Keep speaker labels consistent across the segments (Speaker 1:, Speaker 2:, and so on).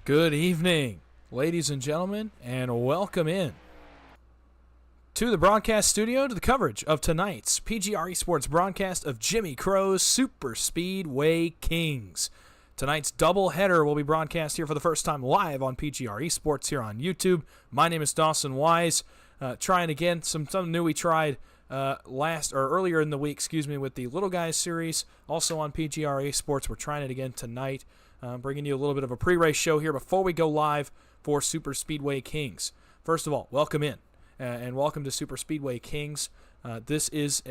Speaker 1: Good evening, ladies and gentlemen, and welcome in to the broadcast studio to the coverage of tonight's PGR eSports broadcast of Jimmy Crow's Superspeedway Kingz. Tonight's doubleheader will be broadcast here for the first time live on PGR eSports here on YouTube. My name is Dawson Wise. Trying again something new we tried earlier in the week, with the Little Guys series, also on PGR eSports. We're trying it again tonight. Bringing you a little bit of a pre-race show here before we go live for Superspeedway Kingz. First of all, welcome in, and welcome to Superspeedway Kingz. This is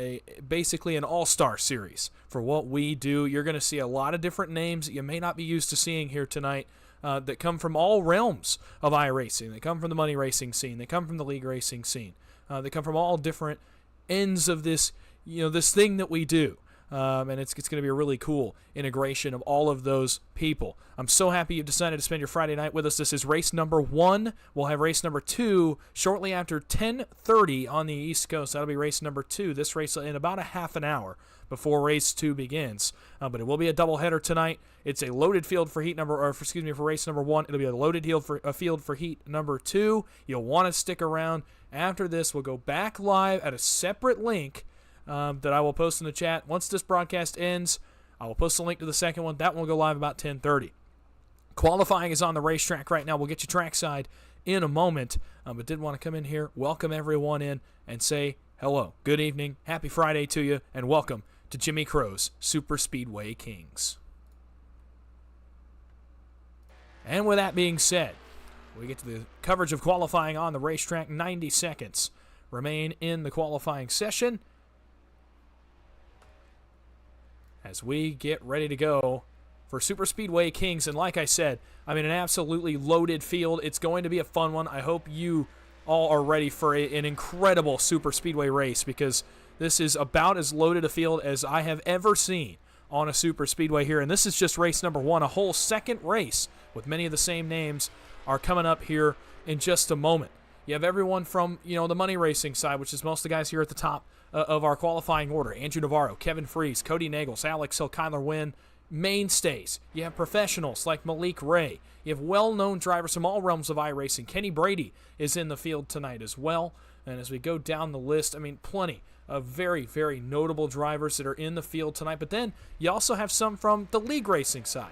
Speaker 1: basically an all-star series for what we do. You're going to see a lot of different names that you may not be used to seeing here tonight that come from all realms of iRacing. They come from the money racing scene. They come from the league racing scene. They come from all different ends of this, this thing that we do. And it's going to be a really cool integration of all of those people. I'm so happy you've decided to spend your Friday night with us. This is race number 1. We'll have race number 2 shortly after 10:30 on the East Coast. That'll be race number 2. This race in about a half an hour before race 2 begins. But it will be a doubleheader tonight. It's a loaded field for for race number 1. It'll be a loaded field for heat number 2. You'll want to stick around. After this, we'll go back live at a separate link that I will post in the chat. Once this broadcast ends, I will post a link to the second one. That one will go live about 10:30. Qualifying is on the racetrack right now. We'll get you trackside in a moment, but did want to come in here, welcome everyone in, and say hello, good evening, happy Friday to you, and welcome to Jimmy Crow's Superspeedway Kingz. And with that being said, we get to the coverage of qualifying on the racetrack. 90 seconds remain in the qualifying session as we get ready to go for Superspeedway Kingz. And like I said, an absolutely loaded field. It's going to be a fun one. I hope you all are ready for an incredible Superspeedway race, because this is about as loaded a field as I have ever seen on a Superspeedway here. And this is just race number 1. A whole second race with many of the same names are coming up here in just a moment. You have everyone from, the money racing side, which is most of the guys here at the top of our qualifying order. Andrew Navarro, Kevin Freese, Cody Nagels, Alex Hill, Kyler Wynn, mainstays. You have professionals like Malik Ray. You have well-known drivers from all realms of iRacing. Kenny Brady is in the field tonight as well. And as we go down the list, plenty of very, very notable drivers that are in the field tonight. But then you also have some from the league racing side.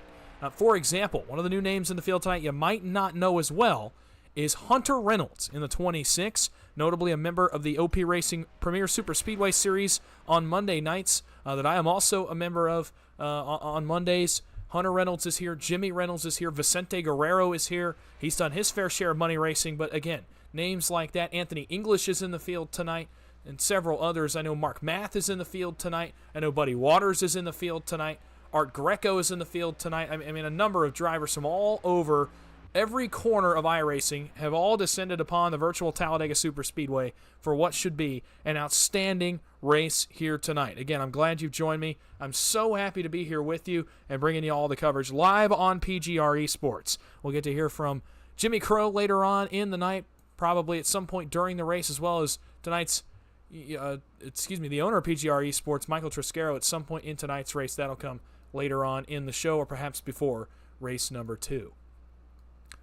Speaker 1: For example, one of the new names in the field tonight you might not know as well is Hunter Reynolds in the 26, notably a member of the OP Racing Premier Superspeedway Series on Monday nights that I am also a member of on Mondays. Hunter Reynolds is here. Jimmy Reynolds is here. Vicente Guerrero is here. He's done his fair share of money racing, but again, names like that. Anthony English is in the field tonight, and several others. I know Mark Math is in the field tonight. I know Buddy Waters is in the field tonight. Art Greco is in the field tonight. A number of drivers from all over every corner of iRacing have all descended upon the virtual Talladega Superspeedway for what should be an outstanding race here tonight. Again, I'm glad you've joined me. I'm so happy to be here with you and bringing you all the coverage live on PGR eSports. We'll get to hear from Jimmy Crow later on in the night, probably at some point during the race, as well as tonight's, the owner of PGR eSports, Michael Triscaro, at some point in tonight's race. That'll come later on in the show, or perhaps before race number 2.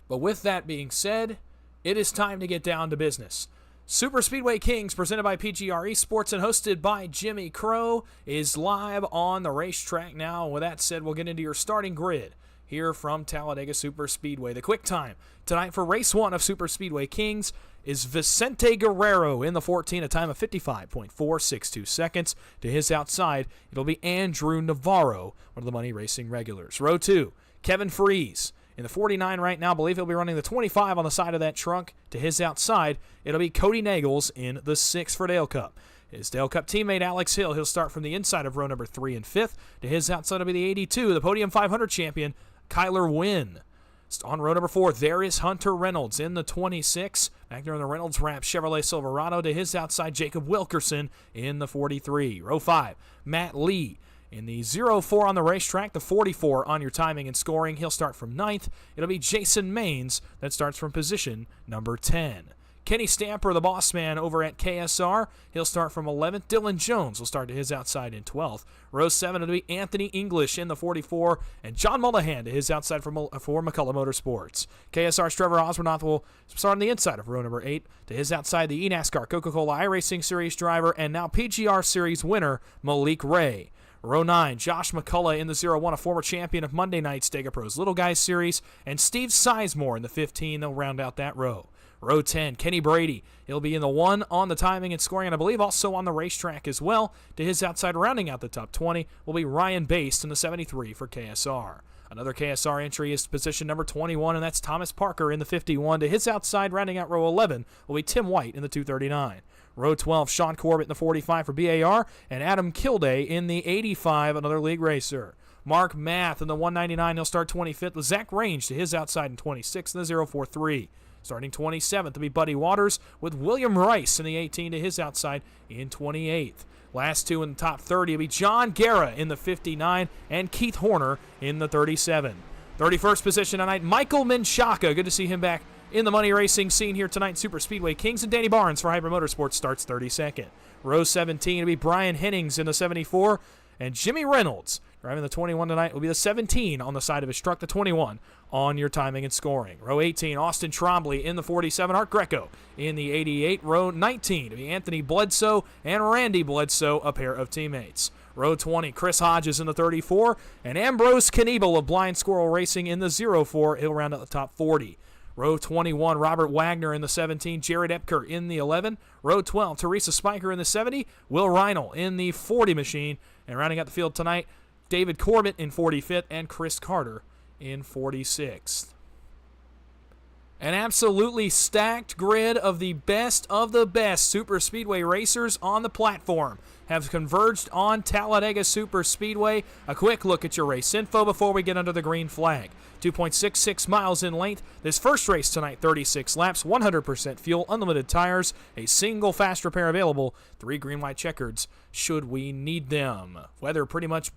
Speaker 1: But with that being said, it is time to get down to business. Superspeedway Kingz, presented by PGR eSports and hosted by Jimmy Crow, is live on the racetrack now. With that said, we'll get into your starting grid here from Talladega Superspeedway. The quick time tonight for race 1 of Superspeedway Kingz is Vicente Guerrero in the 14, a time of 55.462 seconds. To his outside, it'll be Andrew Navarro, one of the money racing regulars. Row 2, Kevin Freese in the 49 right now. I believe he'll be running the 25 on the side of that trunk. To his outside, it'll be Cody Nagels in the 6 for Dale Cup. His Dale Cup teammate Alex Hill, he'll start from the inside of row number 3 and 5th. To his outside will be the 82, the Podium 500 champion, Kyler Wynn. On row number 4, there is Hunter Reynolds in the 26. Back there in the Reynolds Wrap Chevrolet Silverado. To his outside, Jacob Wilkerson in the 43. Row 5, Matt Lee in the 04 on the racetrack, the 44 on your timing and scoring. He'll start from 9th. It'll be Jason Maines that starts from position number 10. Kenny Stamper, the boss man over at KSR. He'll start from 11th. Dylan Jones will start to his outside in 12th. Row 7 will be Anthony English in the 44, and John Mullahan to his outside for McCullough Motorsports. KSR's Trevor Osbornoth will start on the inside of row number 8. To his outside, the eNASCAR Coca-Cola iRacing Series driver and now PGR Series winner, Malik Ray. Row 9, Josh McCullough in the 0-1, a former champion of Monday night's Dega Pro's Little Guys Series, and Steve Sizemore in the 15. They'll round out that row. Row 10, Kenny Brady. He'll be in the 1 on the timing and scoring, and I believe also on the racetrack as well. To his outside, rounding out the top 20, will be Ryan Baste in the 73 for KSR. Another KSR entry is position number 21, and that's Thomas Parker in the 51. To his outside, rounding out row 11, will be Tim White in the 239. Row 12, Sean Corbett in the 45 for BAR, and Adam Kilday in the 85, another league racer. Mark Math in the 199, he'll start 25th, with Zach Range to his outside in 26th in the 043. Starting 27th will be Buddy Waters, with William Rice in the 18 to his outside in 28th. Last two in the top 30 will be John Guerra in the 59 and Keith Horner in the 37. 31st position tonight, Michael Menchaca. Good to see him back in the money racing scene here tonight in Superspeedway Kingz, and Danny Barnes for Hyper Motorsports starts 32nd. Row 17 will be Brian Hennings in the 74, and Jimmy Reynolds driving the 21 tonight will be the 17 on the side of his truck, the 21 on your timing and scoring. Row 18, Austin Trombley in the 47, Art Greco in the 88. Row 19 to be Anthony Bledsoe and Randy Bledsoe, a pair of teammates. Row 20, Chris Hodges in the 34, and Ambrose Kniebel of Blind Squirrel Racing in the 04. He'll round out the top 40. Row 21, Robert Wagner in the 17, Jared Epker in the 11. Row 12, Teresa Spiker in the 70, Will Reinl in the 40 machine. And rounding out the field tonight, David Corbett in 45th and Chris Carter in 46th. An absolutely stacked grid of the best Superspeedway racers on the platform have converged on Talladega Superspeedway. A quick look at your race info before we get under the green flag. 2.66 miles in length. This first race tonight, 36 laps, 100% fuel, unlimited tires, a single fast repair available, 3 green light checkers should we need them. Weather pretty much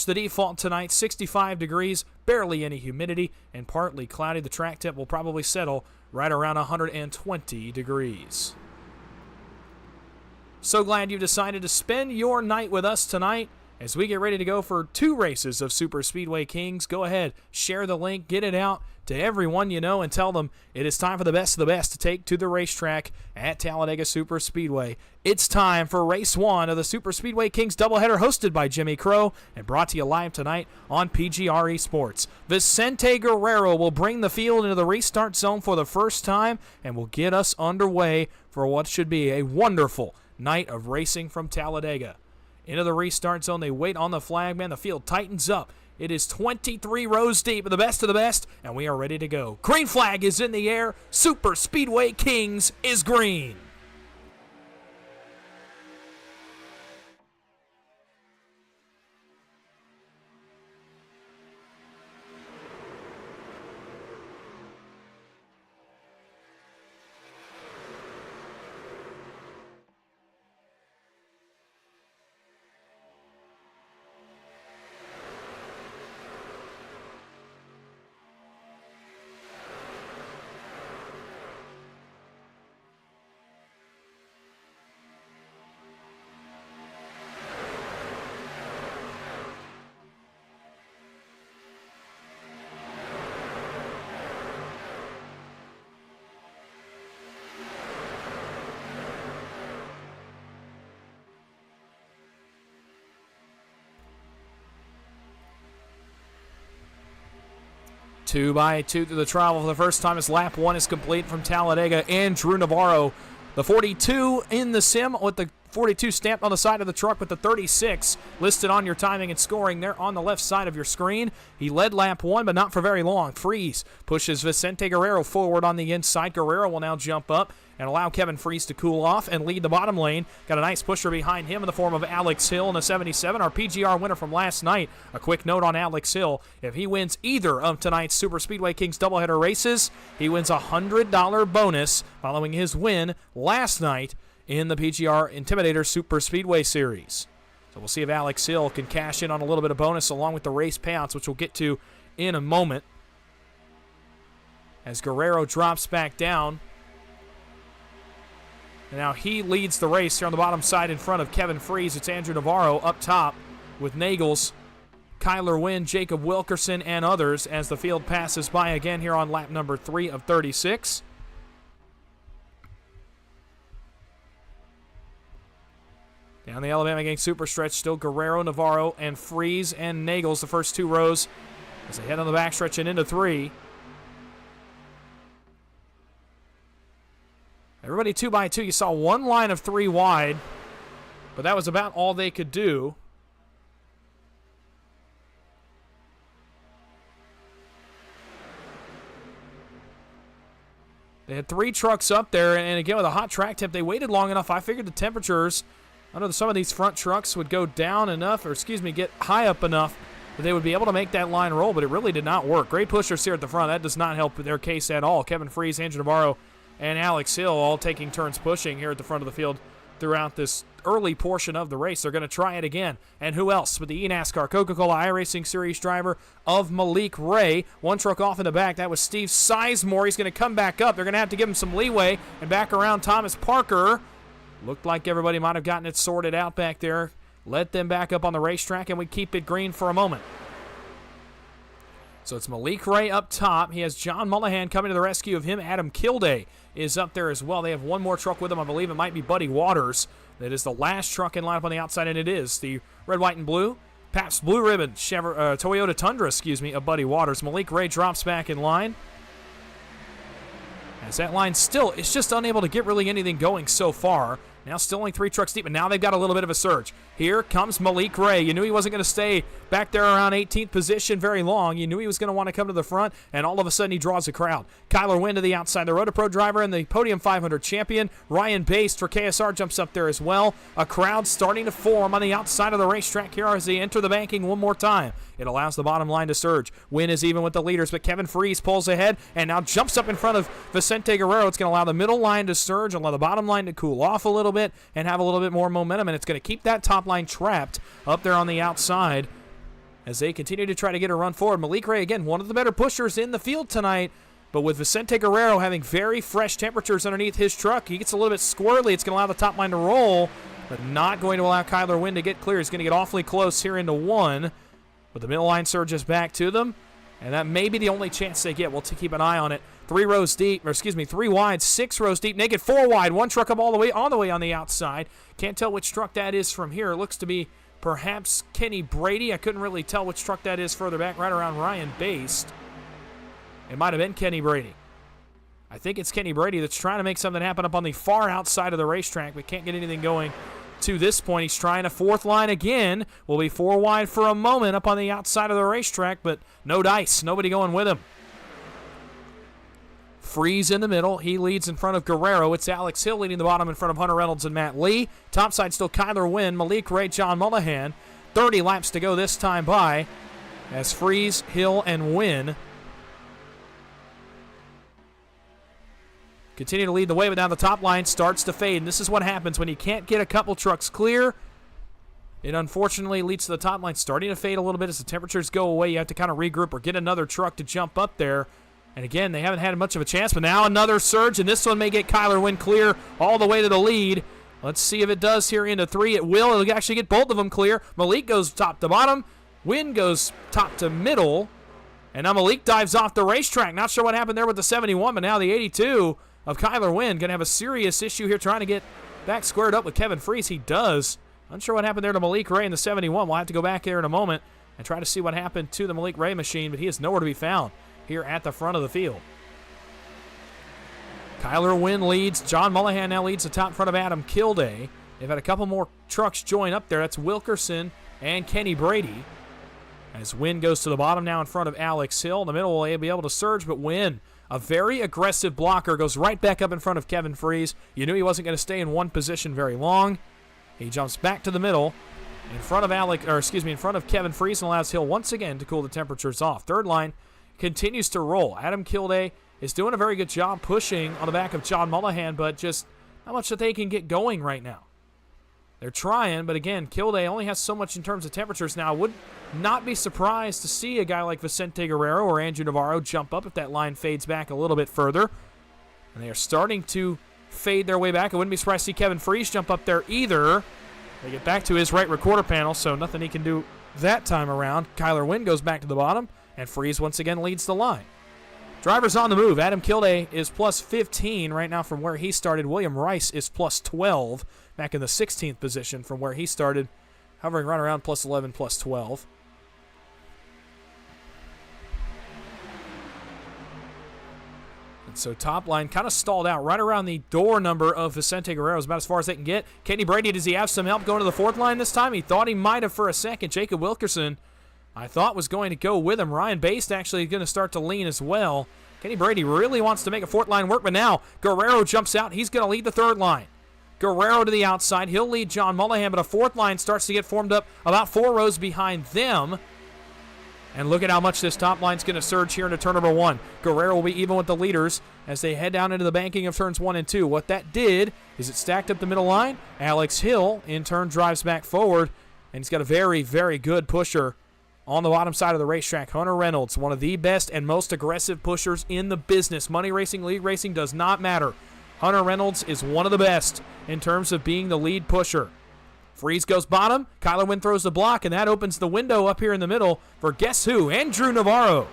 Speaker 1: the default tonight, 65 degrees, barely any humidity, and partly cloudy. The track temp will probably settle right around 120 degrees. So glad you decided to spend your night with us tonight as we get ready to go for 2 races of Superspeedway Kingz. Go ahead, share the link, get it out to everyone you know, and tell them it is time for the best of the best to take to the racetrack at Talladega Superspeedway. It's time for race 1 of the Superspeedway Kingz doubleheader, hosted by Jimmy Crow and brought to you live tonight on PGR eSports. Vicente Guerrero will bring the field into the restart zone for the first time and will get us underway for what should be a wonderful night of racing from Talladega. Into the restart zone, they wait on the flag, man. The field tightens up. It is 23 rows deep, the best of the best, and we are ready to go. Green flag is in the air. Superspeedway Kingz is green. Two by two through the travel for the first time as lap 1 is complete from Talladega. Andrew Navarro, the 42 in the sim with the 42 stamped on the side of the truck with the 36 listed on your timing and scoring there on the left side of your screen. He led lap 1, but not for very long. Freeze pushes Vicente Guerrero forward on the inside. Guerrero will now jump up and allow Kevin Freeze to cool off and lead the bottom lane. Got a nice pusher behind him in the form of Alex Hill in the 77, our PGR winner from last night. A quick note on Alex Hill: if he wins either of tonight's Superspeedway Kingz doubleheader races, he wins a $100 bonus following his win last night in the PGR Intimidator Superspeedway Series. So we'll see if Alex Hill can cash in on a little bit of bonus along with the race payouts, which we'll get to in a moment. As Guerrero drops back down, And now he leads the race here on the bottom side in front of Kevin Freese. It's Andrew Navarro up top with Nagels, Kyler Wynn, Jacob Wilkerson, and others as the field passes by again here on lap number 3 of 36. Down the Alabama Gang super stretch, still Guerrero, Navarro, and Freese and Nagels, the first 2 rows as they head on the backstretch and into 3. Everybody 2 by 2. You saw one line of 3 wide, but that was about all they could do. They had 3 trucks up there, and again, with a hot track temp, they waited long enough. I figured the temperatures under some of these front trucks would go down enough, or excuse me, get high up enough that they would be able to make that line roll, but it really did not work. Great pushers here at the front. That does not help their case at all. Kevin Freese, Andrew Navarro, and Alex Hill all taking turns pushing here at the front of the field throughout this early portion of the race. They're going to try it again. And who else? With the NASCAR Coca-Cola iRacing Series driver of Malik Ray. One truck off in the back. That was Steve Sizemore. He's going to come back up. They're going to have to give him some leeway. And back around Thomas Parker. Looked like everybody might have gotten it sorted out back there. Let them back up on the racetrack, and we keep it green for a moment. So it's Malik Ray up top. He has John Mullahan coming to the rescue of him. Adam Kilday is up there as well. They have one more truck with them. I believe it might be Buddy Waters. That is the last truck in lineup on the outside, and it is the red, white, and blue Pabst Blue Ribbon Toyota Tundra, of Buddy Waters. Malik Ray drops back in line. As that line still is just unable to get really anything going so far. Now still only 3 trucks deep, and now they've got a little bit of a surge. Here comes Malik Ray. You knew he wasn't going to stay back there around 18th position very long. You knew he was going to want to come to the front, and all of a sudden he draws a crowd. Kyler Wynn to the outside. The Rotopro driver and the Podium 500 champion, Ryan Baste for KSR, jumps up there as well. A crowd starting to form on the outside of the racetrack here as they enter the banking one more time. It allows the bottom line to surge. Wynn is even with the leaders, but Kevin Freese pulls ahead and now jumps up in front of Vicente Guerrero. It's going to allow the middle line to surge, allow the bottom line to cool off a little bit and have a little bit more momentum, and it's going to keep that top line trapped up there on the outside as they continue to try to get a run forward. Malik Ray, again, one of the better pushers in the field tonight, but with Vicente Guerrero having very fresh temperatures underneath his truck, he gets a little bit squirrely. It's going to allow the top line to roll, but not going to allow Kyler Wynn to get clear. He's going to get awfully close here into 1, but the middle line surges back to them, and that may be the only chance they get. We'll keep an eye on it. 3 wide, 6 rows deep, naked 4 wide. One truck up all the way on the outside. Can't tell which truck that is from here. It looks to be perhaps Kenny Brady. I couldn't really tell which truck that is further back, right around Ryan Baste. It might have been Kenny Brady. I think it's Kenny Brady that's trying to make something happen up on the far outside of the racetrack, but can't get anything going to this point. He's trying a 4th line again. Will be 4 wide for a moment up on the outside of the racetrack, but no dice. Nobody going with him. Freese in the middle. He leads in front of Guerrero. It's Alex Hill leading the bottom in front of Hunter Reynolds and Matt Lee. Topside still Kyler Wynn, Malik Ray, John Mullahan. 30 laps to go this time by as Freese, Hill, and Wynn continue to lead the way, but now the top line starts to fade. And this is what happens when you can't get a couple trucks clear. It unfortunately leads to the top line starting to fade a little bit as the temperatures go away. You have to kind of regroup or get another truck to jump up there. And again, they haven't had much of a chance, but now another surge, and this one may get Kyler Wynn clear all the way to the lead. Let's see if it does here into 3. It will. It'll actually get both of them clear. Malik goes top to bottom. Wynn goes top to middle. And now Malik dives off the racetrack. Not sure what happened there with the 71, but now the 82 of Kyler Wynn going to have a serious issue here trying to get back squared up with Kevin Freese. He does. Unsure what happened there to Malik Ray in the 71. We'll have to go back there in a moment and try to see what happened to the Malik Ray machine, but he is nowhere to be found here at the front of the field. Kyler Wynn leads. John Mullahan now leads the top front of Adam Kilday. They've had a couple more trucks join up there. That's Wilkerson and Kenny Brady. As Wynn goes to the bottom now in front of Alex Hill. In the middle will be able to surge, but Wynn, a very aggressive blocker, goes right back up in front of Kevin Freese. You knew he wasn't going to stay in one position very long. He jumps back to the middle in front of Kevin Freese and allows Hill once again to cool the temperatures off. Third line continues to roll. Adam Kilday is doing a very good job pushing on the back of John Mullahan, but just not much that they can get going right now. They're trying, but again, Kilday only has so much in terms of temperatures now. I would not be surprised to see a guy like Vicente Guerrero or Andrew Navarro jump up if that line fades back a little bit further. And they are starting to fade their way back. I wouldn't be surprised to see Kevin Freese jump up there either. They get back to his right recorder panel, so nothing he can do that time around. Kyler Wynn goes back to the bottom, and Freese once again leads the line. Drivers on the move. Adam Kilday is plus 15 right now from where he started. William Rice is plus 12, back in the 16th position from where he started, hovering right around plus 11, plus 12. And so top line kind of stalled out right around the door number of Vicente Guerrero, is about as far as they can get. Kenny Brady, does he have some help going to the fourth line this time? He thought he might have for a second. Jacob Wilkerson, I thought, was going to go with him. Ryan Baste actually going to start to lean as well. Kenny Brady really wants to make a fourth line work, but now Guerrero jumps out. He's going to lead the third line. Guerrero to the outside. He'll lead John Mullahan, but a fourth line starts to get formed up about 4 rows behind them. And look at how much this top line's going to surge here into turn number 1. Guerrero will be even with the leaders as they head down into the banking of turns 1 and 2. What that did is it stacked up the middle line. Alex Hill, in turn, drives back forward, and he's got a very, very good pusher on the bottom side of the racetrack. Hunter Reynolds, one of the best and most aggressive pushers in the business. Money racing, league racing does not matter. Hunter Reynolds is one of the best in terms of being the lead pusher. Freese goes bottom. Kyler Wynn throws the block, and that opens the window up here in the middle for guess who? Andrew Navarro.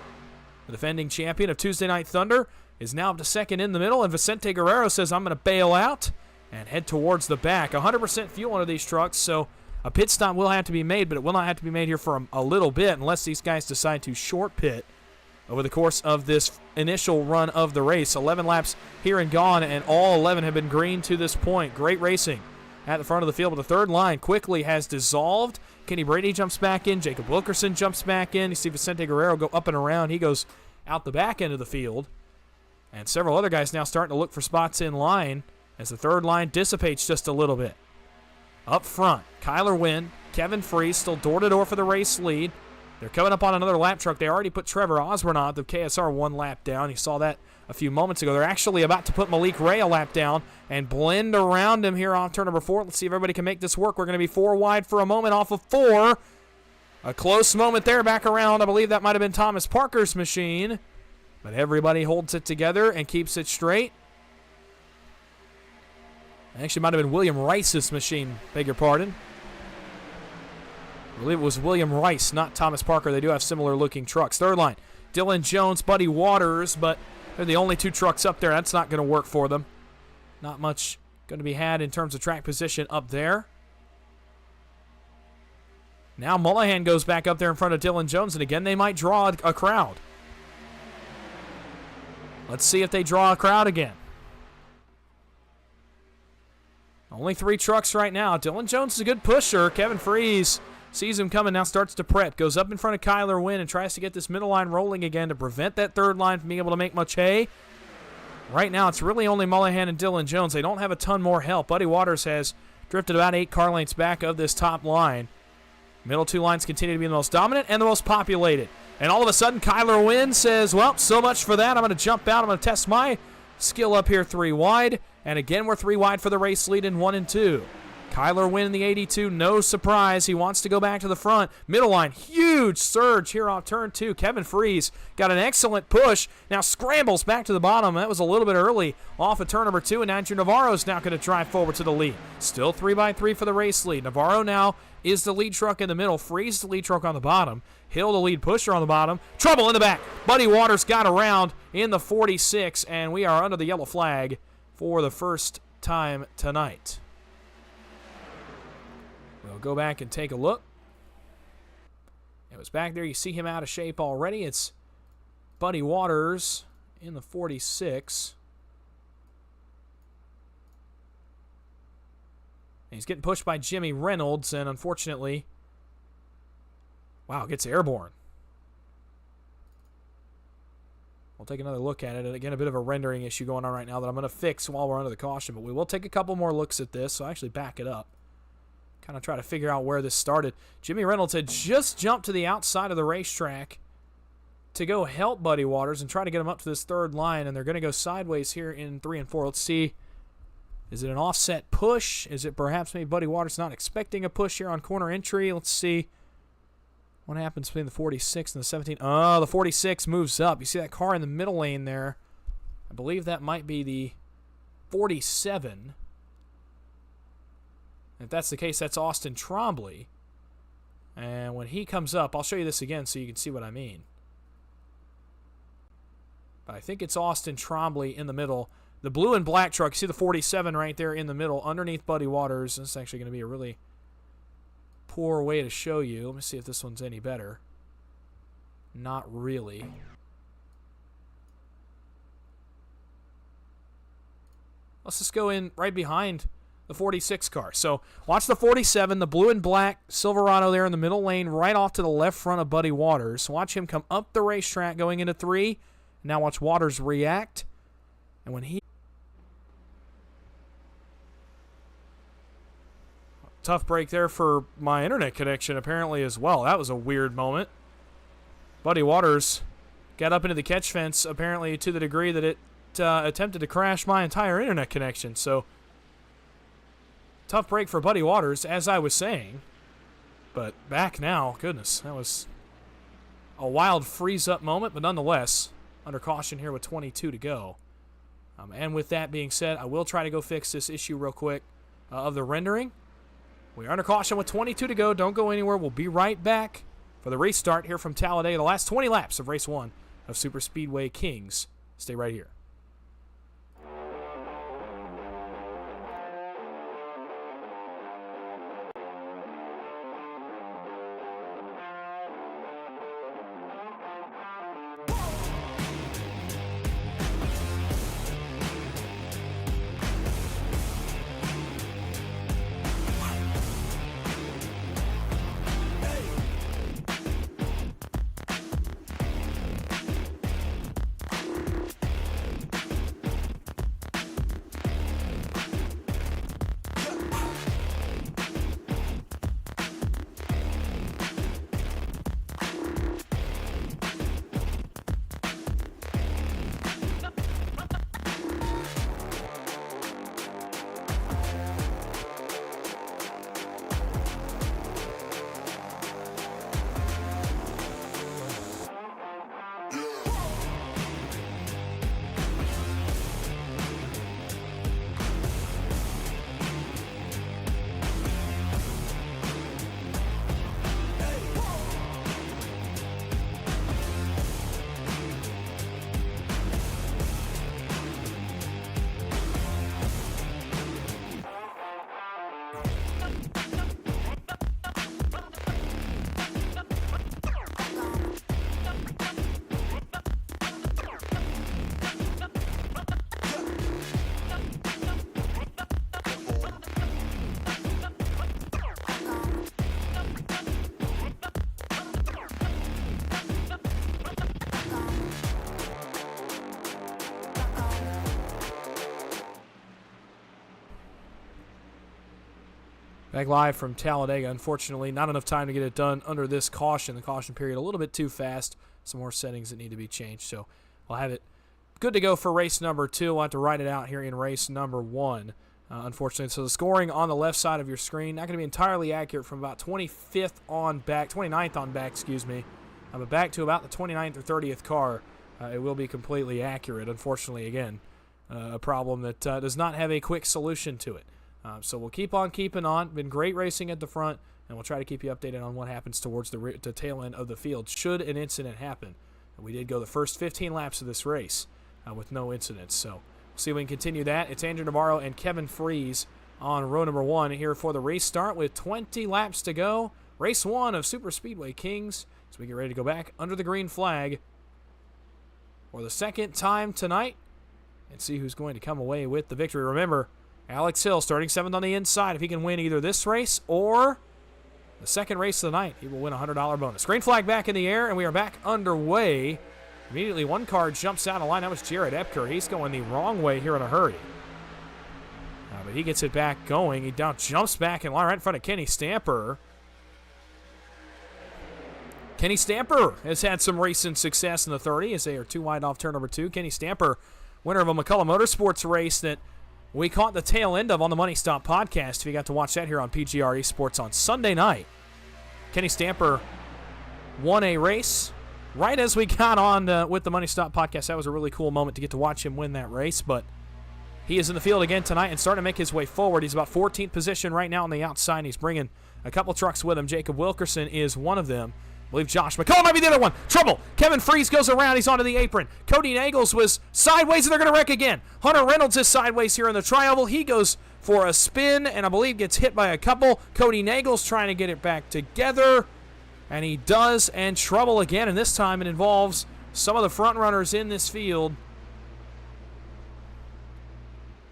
Speaker 1: The defending champion of Tuesday Night Thunder is now up to second in the middle, and Vicente Guerrero says, I'm going to bail out and head towards the back. 100% fuel under these trucks, so a pit stop will have to be made, but it will not have to be made here for a little bit unless these guys decide to short pit over the course of this initial run of the race. 11 laps here and gone, and all 11 have been green to this point. Great racing at the front of the field, but the third line quickly has dissolved. Kenny Brady jumps back in. Jacob Wilkerson jumps back in. You see Vicente Guerrero go up and around. He goes out the back end of the field. And several other guys now starting to look for spots in line as the third line dissipates just a little bit. Up front, Kyler Wynn, Kevin Freese still door-to-door for the race lead. They're coming up on another lap truck. They already put Trevor Osborne on the KSR 1 lap down. You saw that a few moments ago. They're actually about to put Malik Ray a lap down and blend around him here off turn number 4. Let's see if everybody can make this work. We're going to be 4 wide for a moment off of 4. A close moment there back around. I believe that might have been Thomas Parker's machine. But everybody holds it together and keeps it straight. Actually, might have been William Rice's machine. Beg your pardon. I believe it was William Rice, not Thomas Parker. They do have similar looking trucks. Third line, Dylan Jones, Buddy Waters, but they're the only 2 trucks up there. That's not going to work for them. Not much going to be had in terms of track position up there. Now Mullahan goes back up there in front of Dylan Jones, and again they might draw a crowd. Let's see if they draw a crowd again. Only 3 trucks right now. Dylan Jones is a good pusher. Kevin Freese sees him coming, now starts to prep. Goes up in front of Kyler Wynn and tries to get this middle line rolling again to prevent that third line from being able to make much hay. Right now, it's really only Mullahan and Dylan Jones. They don't have a ton more help. Buddy Waters has drifted about 8 car lengths back of this top line. Middle 2 lines continue to be the most dominant and the most populated. And all of a sudden, Kyler Wynn says, well, so much for that. I'm going to jump out. I'm going to test my skill up here 3 wide. And again, we're 3 wide for the race lead in 1 and 2. Kyler Wynn in the 82, no surprise. He wants to go back to the front. Middle line, huge surge here off turn 2. Kevin Freese got an excellent push. Now scrambles back to the bottom. That was a little bit early off of turn number 2, and Andrew Navarro's now going to drive forward to the lead. Still 3x3 for the race lead. Navarro now is the lead truck in the middle. Freese the lead truck on the bottom. Hill the lead pusher on the bottom. Trouble in the back. Buddy Waters got around in the 46, and we are under the yellow flag for the first time tonight. We'll go back and take a look. It was back there. You see him out of shape already. It's Buddy Waters in the 46. And he's getting pushed by Jimmy Reynolds, and unfortunately, wow, gets airborne. We'll take another look at it. And again, a bit of a rendering issue going on right now that I'm going to fix while we're under the caution, but we will take a couple more looks at this, so I'll actually back it up. Kind of try to figure out where this started. Jimmy Reynolds had just jumped to the outside of the racetrack to go help Buddy Waters and try to get him up to this third line, and they're going to go sideways here in 3 and 4. Let's see. Is it an offset push? Is it perhaps maybe Buddy Waters not expecting a push here on corner entry? Let's see what happens between the 46 and the 17. Oh, the 46 moves up. You see that car in the middle lane there? I believe that might be the 47. If that's the case, that's Austin Trombley. And when he comes up, I'll show you this again so you can see what I mean. But I think it's Austin Trombley in the middle. The blue and black truck, you see the 47 right there in the middle, underneath Buddy Waters. This is actually going to be a really poor way to show you. Let me see if this one's any better. Not really. Let's just go in right behind the 46 car. So watch the 47, the blue and black Silverado there in the middle lane, right off to the left front of Buddy Waters. Watch him come up the racetrack going into 3. Now watch Waters react. And when he... Tough break there for my internet connection apparently as well. That was a weird moment. Buddy Waters got up into the catch fence apparently to the degree that it attempted to crash my entire internet connection. So tough break for Buddy Waters, as I was saying. But back now, goodness, that was a wild freeze-up moment, but nonetheless, under caution here with 22 to go. And with that being said, I will try to go fix this issue real quick of the rendering. We are under caution with 22 to go. Don't go anywhere. We'll be right back for the restart here from Talladega, the last 20 laps of Race 1 of Superspeedway Kingz. Stay right here. Back live from Talladega. Unfortunately, not enough time to get it done under this caution. The caution period a little bit too fast. Some more settings that need to be changed. So we'll have it good to go for race number 2. We'll have to write it out here in race number 1. Unfortunately, so the scoring on the left side of your screen, not going to be entirely accurate from about 29th on back, excuse me. But back to about the 29th or 30th car, it will be completely accurate. Unfortunately, again, a problem that does not have a quick solution to it. So we'll keep on keeping on. Been great racing at the front, and we'll try to keep you updated on what happens towards the tail end of the field should an incident happen. And we did go the first 15 laps of this race with no incidents. So we'll see if we can continue that. It's Andrew Navarro and Kevin Freeze on row number 1 here for the restart with 20 laps to go. Race 1 of Superspeedway Kingz as we get ready to go back under the green flag for the second time tonight and see who's going to come away with the victory. Remember, Alex Hill starting 7th on the inside. If he can win either this race or the second race of the night, he will win a $100 bonus. Green flag back in the air, and we are back underway. Immediately, one car jumps out of line. That was Jared Epker. He's going the wrong way here in a hurry. But he gets it back going. He down jumps back in line right in front of Kenny Stamper. Kenny Stamper has had some racing success in the 30 as they are 2 wide off turn number 2. Kenny Stamper, winner of a McCullough Motorsports race that we caught the tail end of on the Money Stop podcast. If you got to watch that here on PGR eSports on Sunday night. Kenny Stamper won a race right as we got on with the Money Stop podcast. That was a really cool moment to get to watch him win that race, but He is in the field again tonight and starting to make his way forward. He's about 14th position right now on the outside. He's bringing a couple trucks with him. Jacob Wilkerson is one of them. I believe Josh McCall might be the other one. Trouble. Kevin Freeze goes around. He's onto the apron. Cody Nagels was sideways, and they're going to wreck again. Hunter Reynolds is sideways here in the tri-oval. He goes for a spin, and I believe gets hit by a couple. Cody Nagels trying to get it back together, and he does, and trouble again, and this time it involves some of the front runners in this field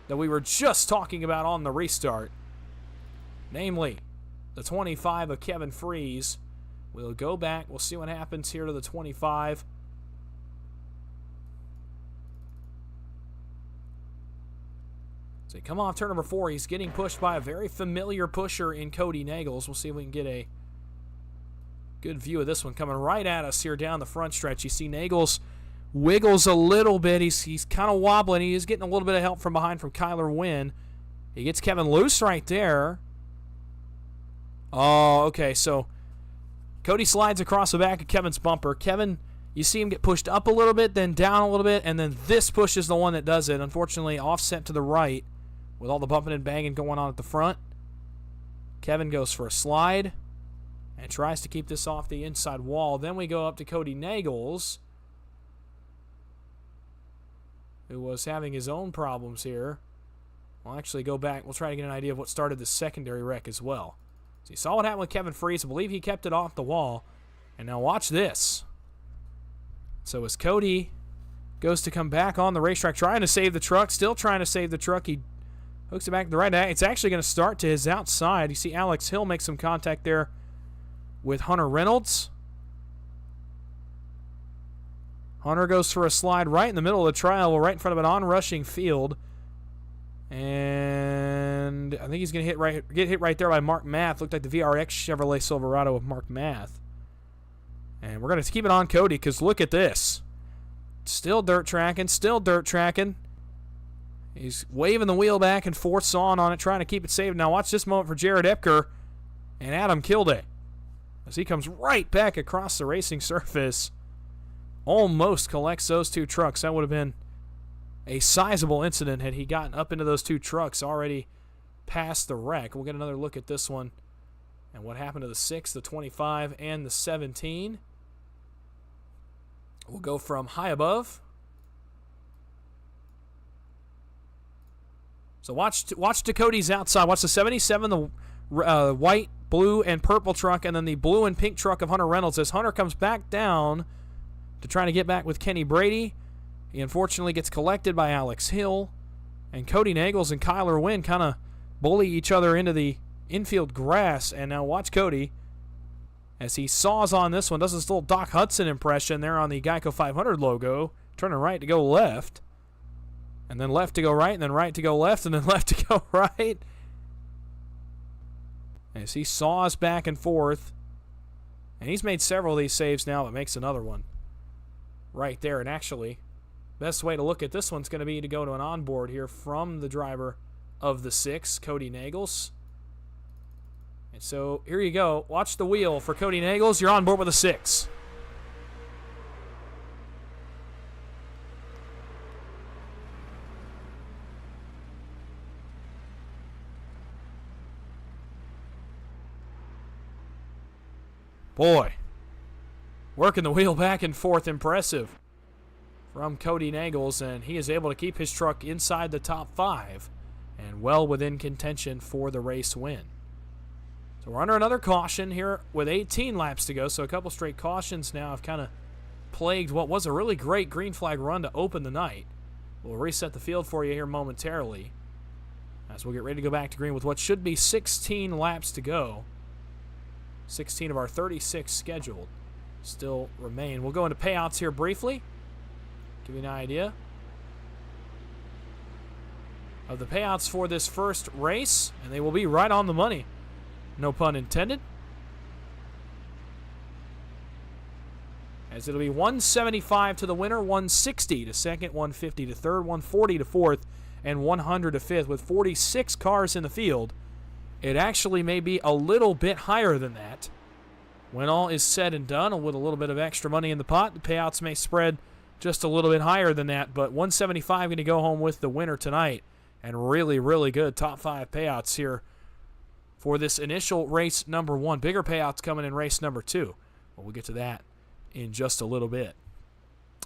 Speaker 1: that we were just talking about on the restart, namely the 25 of Kevin Freeze. We'll go back. We'll see what happens here to the 25. So he come off turn number 4. He's getting pushed by a very familiar pusher in Cody Nagels. We'll see if we can get a good view of this one coming right at us here down the front stretch. You see Nagels wiggles a little bit. He's kind of wobbling. He is getting a little bit of help from behind from Kyler Wynn. He gets Kevin loose right there. Oh, okay, so Cody slides across the back of Kevin's bumper. Kevin, you see him get pushed up a little bit, then down a little bit, and then this push is the one that does it. Unfortunately, offset to the right with all the bumping and banging going on at the front. Kevin goes for a slide and tries to keep this off the inside wall. Then we go up to Cody Nagels, who was having his own problems here. We'll actually go back. We'll try to get an idea of what started the secondary wreck as well. So you saw what happened with Kevin Freeze. I believe he kept it off the wall. And now watch this. So as Cody goes to come back on the racetrack, trying to save the truck, still trying to save the truck, he hooks it back to the right. It's actually going to start to his outside. You see Alex Hill make some contact there with Hunter Reynolds. Hunter goes for a slide right in the middle of the trial, right in front of an onrushing field. And I think he's going to get hit right there by Mark Math. Looked like the VRX Chevrolet Silverado of Mark Math. And we're going to keep it on Cody because look at this. Still dirt tracking, still dirt tracking. He's waving the wheel back and forth, sawing on it, trying to keep it safe. Now watch this moment for Jared Epker and Adam Kilday as he comes right back across the racing surface. Almost collects those two trucks. That would have been a sizable incident had he gotten up into those two trucks already past the wreck. We'll get another look at this one and what happened to the 6, the 25, and the 17. We'll go from high above. So watch to Cody's outside. Watch the 77, the white, blue, and purple truck, and then the blue and pink truck of Hunter Reynolds as Hunter comes back down to try to get back with Kenny Brady. He unfortunately gets collected by Alex Hill, and Cody Nagels and Kyler Wynn kind of bully each other into the infield grass. And now watch Cody as he saws on this one, does this little Doc Hudson impression there on the Geico 500 logo, turning right to go left, and then left to go right, and then right to go left, and then left to go right. As he saws back and forth, and he's made several of these saves now, but makes another one right there. And actually, best way to look at this one's going to be to go to an onboard here from the driver of the 6, Cody Nagels. And so here you go. Watch the wheel for Cody Nagels. You're on board with a 6. Boy, working the wheel back and forth, impressive from Cody Nagels, and he is able to keep his truck inside the top 5 and well within contention for the race win. So we're under another caution here with 18 laps to go, so a couple straight cautions now have kind of plagued what was a really great green flag run to open the night. We'll reset the field for you here momentarily as we'll get ready to go back to green with what should be 16 laps to go. 16 of our 36 scheduled still remain. We'll go into payouts here briefly. Give you an idea of the payouts for this first race, and they will be right on the money. No pun intended. As it'll be $175 to the winner, $160 to second, $150 to third, $140 to fourth, and $100 to fifth. With 46 cars in the field, it actually may be a little bit higher than that. When all is said and done, with a little bit of extra money in the pot, the payouts may spread just a little bit higher than that, but $175 going to go home with the winner tonight and really, really good top 5 payouts here for this initial race number 1. Bigger payouts coming in race number 2. But we'll get to that in just a little bit.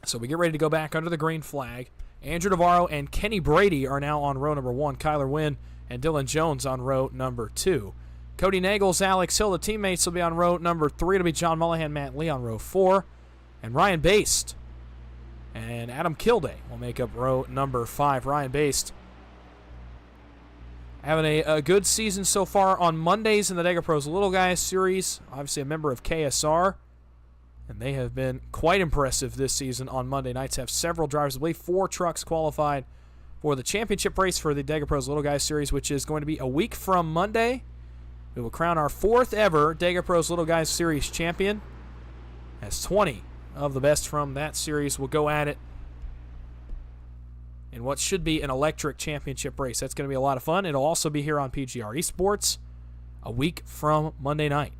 Speaker 1: So we get ready to go back under the green flag. Andrew Navarro and Kenny Brady are now on row number 1. Kyler Wynn and Dylan Jones on row number 2. Cody Nagels, Alex Hill, the teammates, will be on row number 3. It'll be John Mullahan, Matt Lee on row 4. And Ryan Baste and Adam Kilday will make up row number 5. Ryan Baste having a good season so far on Mondays in the Dega Pros Little Guys Series. Obviously a member of KSR. And they have been quite impressive this season on Monday nights. Have several drivers. I believe 4 trucks qualified for the championship race for the Dega Pros Little Guys Series, which is going to be a week from Monday. We will crown our 4th ever Dega Pros Little Guys Series champion, as 20 of the best from that series will go at it in what should be an electric championship race. That's going to be a lot of fun. It'll also be here on PGR eSports a week from Monday night.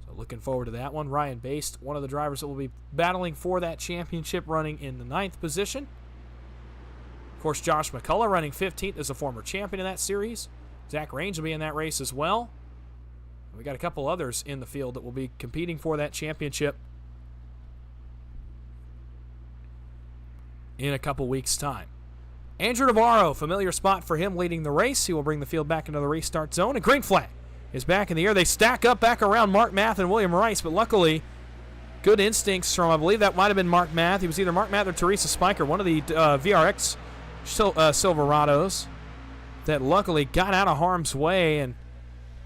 Speaker 1: So looking forward to that one. Ryan Baste, one of the drivers that will be battling for that championship, running in the 9th position. Of course, Josh McCullough running 15th as a former champion in that series. Zach Range will be in that race as well. We got a couple others in the field that will be competing for that championship in a couple weeks' time. Andrew Navarro, familiar spot for him leading the race. He will bring the field back into the restart zone. And green flag is back in the air. They stack up back around Mark Math and William Rice, but luckily, good instincts from, I believe that might have been Mark Math. He was either Mark Math or Teresa Spiker, one of the VRX Silverados, that luckily got out of harm's way and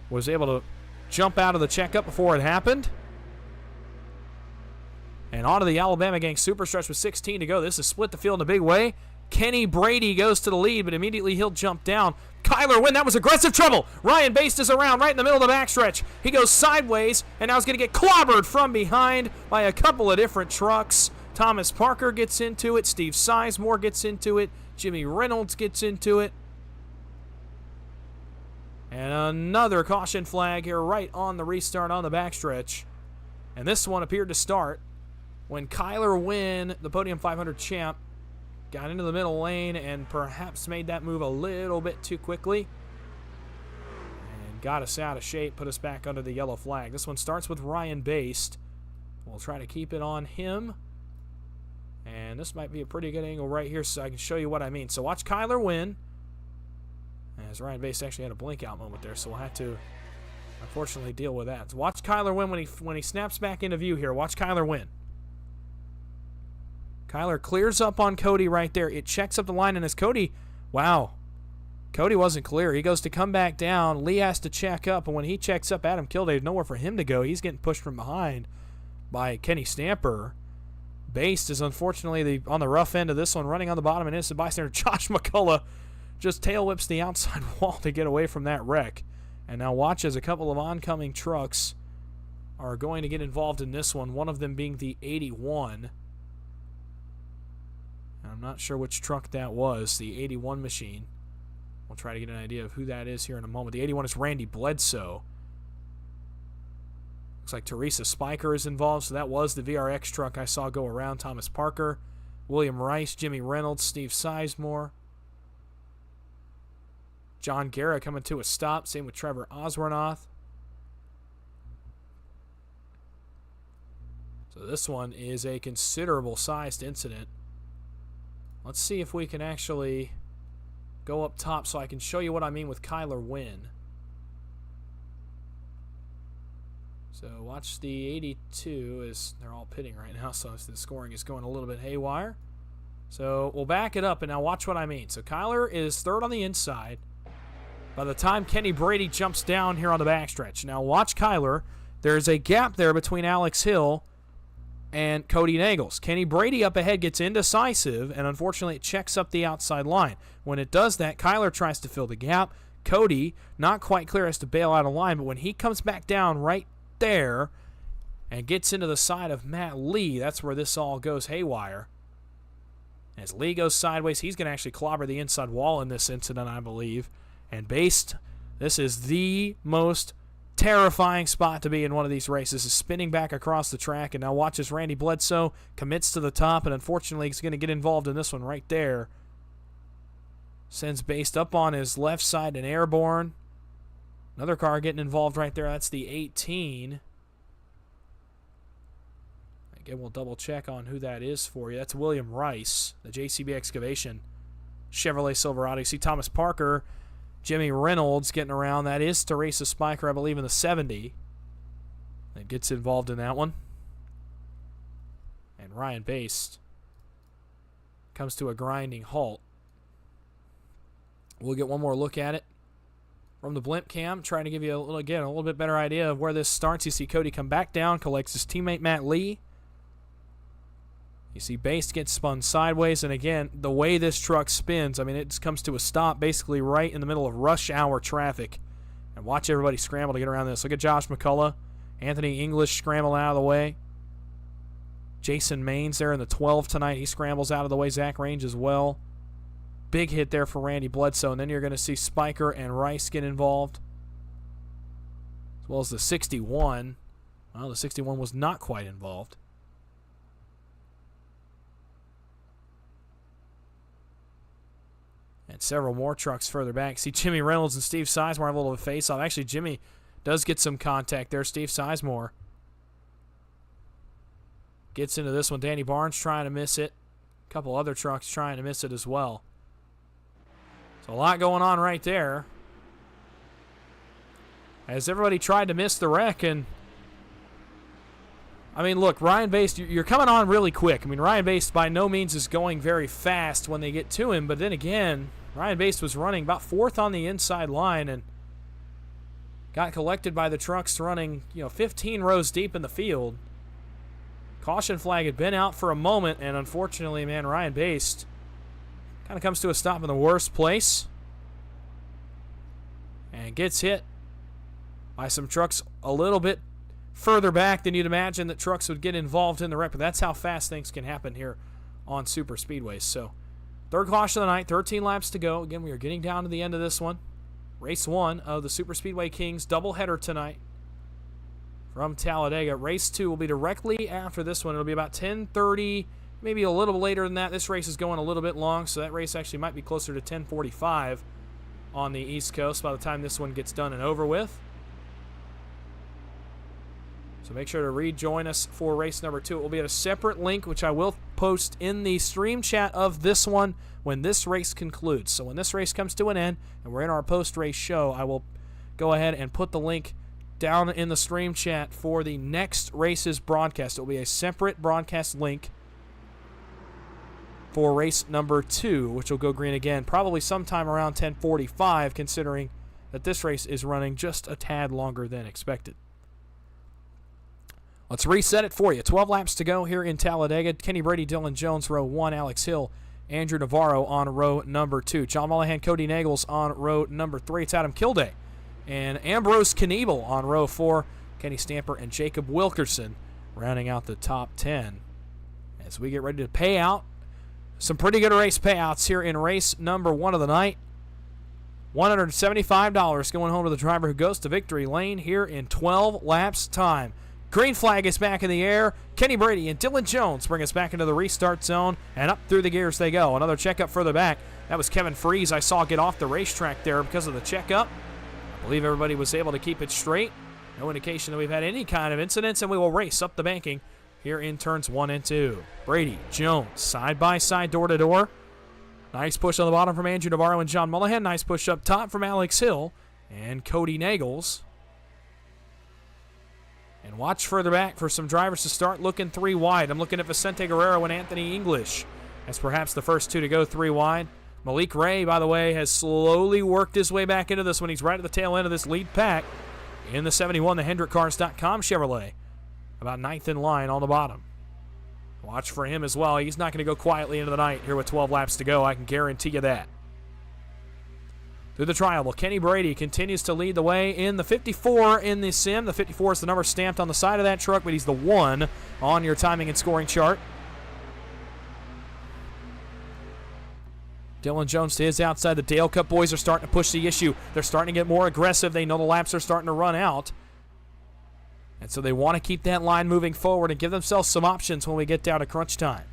Speaker 1: was able to jump out of the checkup before it happened. And on to the Alabama Gang super stretch with 16 to go. This is split the field in a big way. Kenny Brady goes to the lead, but immediately he'll jump down. Kyler Wynn, that was aggressive trouble. Ryan Baste is around right in the middle of the backstretch. He goes sideways, and now he's going to get clobbered from behind by a couple of different trucks. Thomas Parker gets into it. Steve Sizemore gets into it. Jimmy Reynolds gets into it. And another caution flag here right on the restart on the backstretch. And this one appeared to start when Kyler Wynn, the Podium 500 champ, got into the middle lane and perhaps made that move a little bit too quickly and got us out of shape, put us back under the yellow flag. This one starts with Ryan Baste. We'll try to keep it on him. And this might be a pretty good angle right here so I can show you what I mean. So watch Kyler Wynn. As Ryan Baste actually had a blink out moment there, so we'll have to unfortunately deal with that. So watch Kyler Wynn when he snaps back into view here. Watch Kyler Wynn. Kyler clears up on Cody right there. It checks up the line, and as Cody, wow, Cody wasn't clear. He goes to come back down. Lee has to check up, and when he checks up, Adam Kilday, nowhere for him to go. He's getting pushed from behind by Kenny Stamper. Baste is unfortunately on the rough end of this one, running on the bottom, and innocent bystander Josh McCullough just tail whips the outside wall to get away from that wreck. And now watch as a couple of oncoming trucks are going to get involved in this one, one of them being the 81. I'm not sure which truck that was, the 81 machine. We'll try to get an idea of who that is here in a moment. The 81 is Randy Bledsoe. Looks like Teresa Spiker is involved, so that was the VRX truck I saw go around. Thomas Parker, William Rice, Jimmy Reynolds, Steve Sizemore. John Guerra coming to a stop. Same with Trevor Oswornoth. So this one is a considerable sized incident. Let's see if we can actually go up top so I can show you what I mean with Kyler Wynn. So watch the 82 as they're all pitting right now, so the scoring is going a little bit haywire. So we'll back it up, and now watch what I mean. So Kyler is third on the inside by the time Kenny Brady jumps down here on the backstretch. Now watch Kyler. There's a gap there between Alex Hill and Cody Nagels. Kenny Brady up ahead gets indecisive, and unfortunately it checks up the outside line. When it does that, Kyler tries to fill the gap. Cody, not quite clear, has to bail out of line, but when he comes back down right there and gets into the side of Matt Lee, that's where this all goes haywire. As Lee goes sideways, he's going to actually clobber the inside wall in this incident, I believe. And Baste, this is the most terrifying spot to be in one of these races, is spinning back across the track. And now watch as Randy Bledsoe commits to the top, and unfortunately he's going to get involved in this one right there. Sends Based up on his left side and airborne. Another car getting involved right there. That's the 18. Again, we'll double check on who that is for you. That's William Rice, the JCB Excavation Chevrolet Silverado. You see Thomas Parker, Jimmy Reynolds getting around. That is Teresa Spiker, I believe, in the 70. That gets involved in that one. And Ryan Based comes to a grinding halt. We'll get one more look at it from the blimp cam, trying to give you, a little bit better idea of where this starts. You see Cody come back down, collects his teammate Matt Lee. You see Based gets spun sideways, and again, the way this truck spins, I mean, it just comes to a stop basically right in the middle of rush hour traffic. And watch everybody scramble to get around this. Look at Josh McCullough. Anthony English scrambling out of the way. Jason Maines there in the 12 tonight. He scrambles out of the way. Zach Range as well. Big hit there for Randy Bledsoe. And then you're going to see Spiker and Rice get involved, as well as the 61. Well, the 61 was not quite involved. And several more trucks further back. See Jimmy Reynolds and Steve Sizemore have a little face-off. Actually, Jimmy does get some contact there. Steve Sizemore gets into this one. Danny Barnes trying to miss it. A couple other trucks trying to miss it as well. So a lot going on right there, as everybody tried to miss the wreck. And I mean, look, Ryan Based, you're coming on really quick. I mean, Ryan Based by no means is going very fast when they get to him, but then again, Ryan Based was running about 4th on the inside line and got collected by the trucks running, 15 rows deep in the field. Caution flag had been out for a moment, and unfortunately, man, Ryan Based kind of comes to a stop in the worst place and gets hit by some trucks a little bit further back than you'd imagine that trucks would get involved in the wreck. But that's how fast things can happen here on super speedways. So, third caution of the night, 13 laps to go. Again, we are getting down to the end of this one. Race 1 of the Superspeedway Kingz doubleheader tonight from Talladega. Race 2 will be directly after this one. It'll be about 10:30, maybe a little later than that. This race is going a little bit long, so that race actually might be closer to 10:45 on the East Coast by the time this one gets done and over with. So make sure to rejoin us for race number 2. It will be at a separate link, which I will post in the stream chat of this one when this race concludes. So when this race comes to an end and we're in our post-race show, I will go ahead and put the link down in the stream chat for the next race's broadcast. It will be a separate broadcast link for race number 2, which will go green again probably sometime around 10:45, considering that this race is running just a tad longer than expected. Let's reset it for you. 12 laps to go here in Talladega. Kenny Brady, Dylan Jones, row 1. Alex Hill, Andrew Navarro on row number 2. John Mullahan, Cody Nagels on row number 3. It's Adam Kilday and Ambrose Kniebel on row 4. Kenny Stamper and Jacob Wilkerson rounding out the top 10 as we get ready to pay out some pretty good race payouts here in race number 1 of the night. $175 going home to the driver who goes to victory lane here in 12 laps time. Green flag is back in the air. Kenny Brady and Dylan Jones bring us back into the restart zone, and up through the gears they go. Another checkup further back. That was Kevin Freese I saw get off the racetrack there because of the checkup. I believe everybody was able to keep it straight. No indication that we've had any kind of incidents, and we will race up the banking here in turns 1 and 2. Brady, Jones, side by side, door to door. Nice push on the bottom from Andrew Navarro and John Mullahan. Nice push up top from Alex Hill and Cody Nagels. And watch further back for some drivers to start looking 3 wide. I'm looking at Vicente Guerrero and Anthony English as perhaps the first 2 to go 3 wide. Malik Ray, by the way, has slowly worked his way back into this one. He's right at the tail end of this lead pack in the 71, the HendrickCars.com Chevrolet. About 9th in line on the bottom. Watch for him as well. He's not going to go quietly into the night here with 12 laps to go. I can guarantee you that. Through the trial, Kenny Brady continues to lead the way in the 54 in the sim. The 54 is the number stamped on the side of that truck, but he's the 1 on your timing and scoring chart. Dylan Jones to his outside. The Dale Cup boys are starting to push the issue. They're starting to get more aggressive. They know the laps are starting to run out. And so they want to keep that line moving forward and give themselves some options when we get down to crunch time.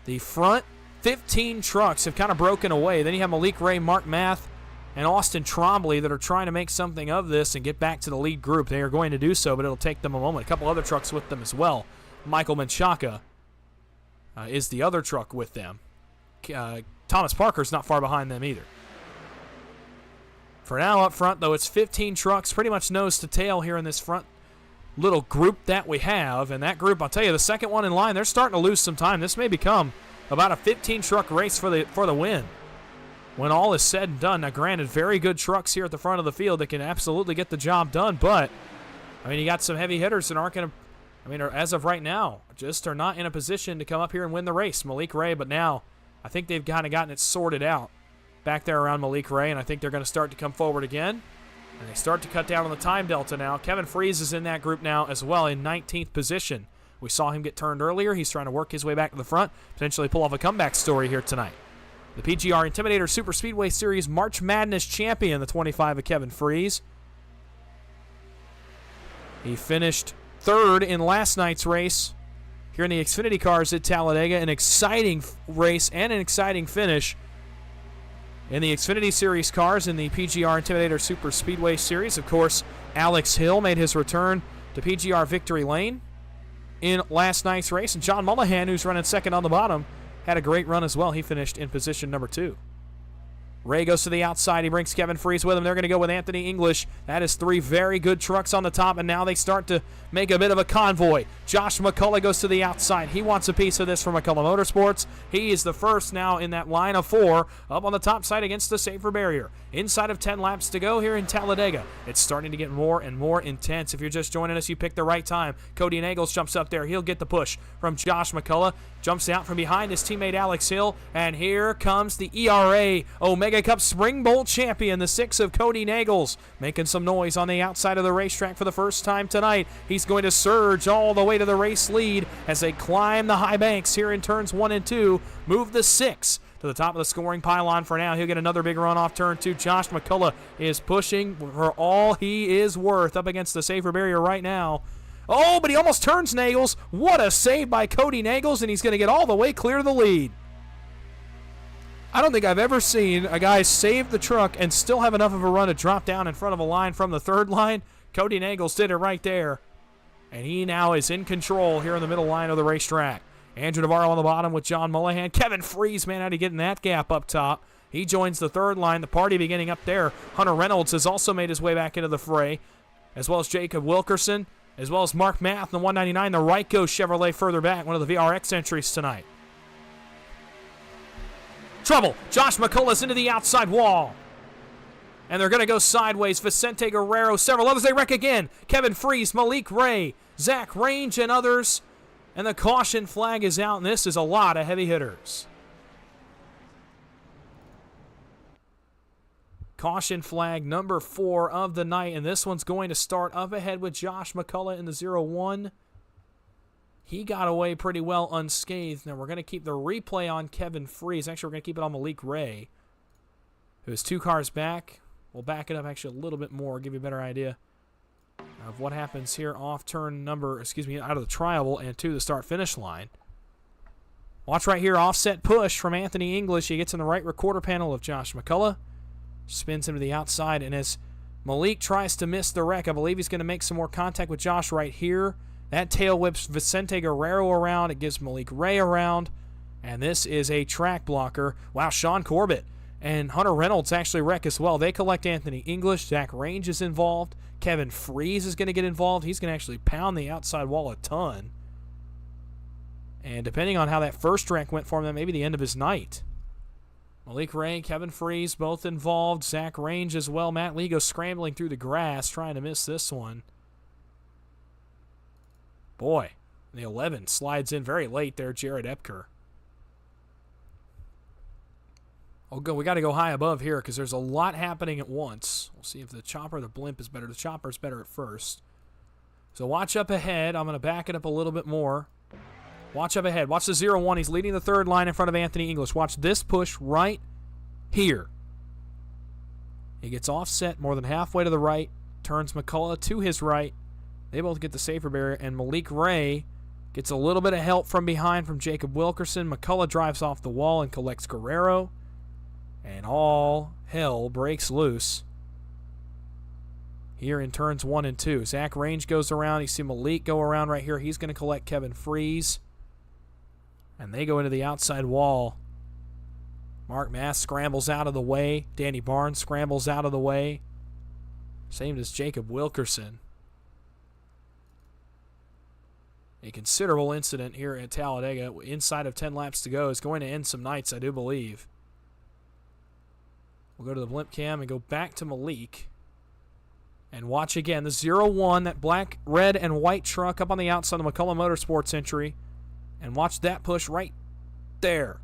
Speaker 1: The front 15 trucks have kind of broken away. Then you have Malik Ray, Mark Math, and Austin Trombley that are trying to make something of this and get back to the lead group. They are going to do so, but it'll take them a moment. A couple other trucks with them as well. Michael Menchaca is the other truck with them. Thomas Parker's not far behind them either. For now, up front, though, it's 15 trucks, pretty much nose to tail here in this front little group that we have. And that group, I'll tell you, the second one in line, they're starting to lose some time. This may become about a 15-truck race for the win when all is said and done. Now, granted, very good trucks here at the front of the field that can absolutely get the job done, but, I mean, you got some heavy hitters that aren't going to, I mean, as of right now, just are not in a position to come up here and win the race. Malik Ray, but now I think they've kind of gotten it sorted out back there around Malik Ray, and I think they're going to start to come forward again. And they start to cut down on the time delta now. Kevin Freese is in that group now as well in 19th position. We saw him get turned earlier. He's trying to work his way back to the front, potentially pull off a comeback story here tonight. The PGR Intimidator Superspeedway Series March Madness champion, the 25 of Kevin Freese. He finished third in last night's race here in the Xfinity cars at Talladega. An exciting race and an exciting finish in the Xfinity Series cars in the PGR Intimidator Superspeedway Series. Of course, Alex Hill made his return to PGR Victory Lane in last night's race. And John Mullahan, who's running second on the bottom, had a great run as well. He finished in position number 2. Ray goes to the outside. He brings Kevin Freese with him. They're going to go with Anthony English. That is 3 very good trucks on the top, and now they start to make a bit of a convoy. Josh McCullough goes to the outside. He wants a piece of this from McCullough Motorsports. He is the first now in that line of 4 up on the top side against the safer barrier. Inside of 10 laps to go here in Talladega. It's starting to get more and more intense. If you're just joining us, you picked the right time. Cody Nagels jumps up there. He'll get the push from Josh McCullough. Jumps out from behind his teammate Alex Hill. And here comes the ERA Omega Cup Spring Bowl champion, the 6 of Cody Nagels, making some noise on the outside of the racetrack for the first time tonight. He's going to surge all the way to the race lead as they climb the high banks here in turns 1 and 2. Move the 6 to the top of the scoring pylon for now. He'll get another big run off turn 2. Josh McCullough is pushing for all he is worth up against the safer barrier right now. Oh, but he almost turns Nagels. What a save by Cody Nagels, and he's going to get all the way clear to the lead. I don't think I've ever seen a guy save the truck and still have enough of a run to drop down in front of a line from the third line. Cody Nagels did it right there, and he now is in control here in the middle line of the racetrack. Andrew Navarro on the bottom with John Mullahan. Kevin Freese, man, how to get in that gap up top. He joins the third line. The party beginning up there. Hunter Reynolds has also made his way back into the fray, as well as Jacob Wilkerson, as well as Mark Math in the 199, the Ryko Chevrolet further back, one of the VRX entries tonight. Trouble. Josh McCullough's into the outside wall. And they're going to go sideways. Vicente Guerrero, several others. They wreck again. Kevin Freese, Malik Ray, Zach Range, and others. And the caution flag is out, and this is a lot of heavy hitters. Caution flag number 4 of the night, and this one's going to start up ahead with Josh McCullough in the 0-1. He got away pretty well unscathed. Now we're going to keep the replay on Kevin Freese. Actually, we're going to keep it on Malik Ray, who is 2 cars back. We'll back it up actually a little bit more, give you a better idea of what happens here off turn number, out of the trial and to the start-finish line. Watch right here, offset push from Anthony English. He gets in the right recorder panel of Josh McCullough. Spins him to the outside, and as Malik tries to miss the wreck, I believe he's going to make some more contact with Josh right here. That tail whips Vicente Guerrero around. It gives Malik Ray around, and this is a track blocker. Wow, Sean Corbett and Hunter Reynolds actually wreck as well. They collect Anthony English. Zach Range is involved. Kevin Freese is going to get involved. He's going to actually pound the outside wall a ton. And depending on how that first wreck went for him, that may be the end of his night. Malik Ray, Kevin Freese, both involved. Zach Range as well. Matt Ligo scrambling through the grass, trying to miss this one. Boy, the 11 slides in very late there, Jared Epker. We got to go high above here because there's a lot happening at once. We'll see if the chopper or the blimp is better. The chopper is better at first. So watch up ahead. I'm going to back it up a little bit more. Watch up ahead. Watch the 0-1. He's leading the third line in front of Anthony English. Watch this push right here. He gets offset more than halfway to the right. Turns McCullough to his right. They both get the safer barrier. And Malik Ray Gets a little bit of help from behind from Jacob Wilkerson. McCullough drives off the wall and collects Guerrero. And all hell breaks loose here in turns 1 and 2. Zach Range goes around. You see Malik go around right here. He's going to collect Kevin Freeze. And they go into the outside wall. Mark Mass scrambles out of the way. Danny Barnes scrambles out of the way. Same as Jacob Wilkerson. A considerable incident here at Talladega. Inside of 10 laps to go is going to end some nights, I do believe. We'll go to the blimp cam and go back to Malik. And watch again the 0-1, that black, red, and white truck up on the outside of the McCullough Motorsports entry. And watch that push right there.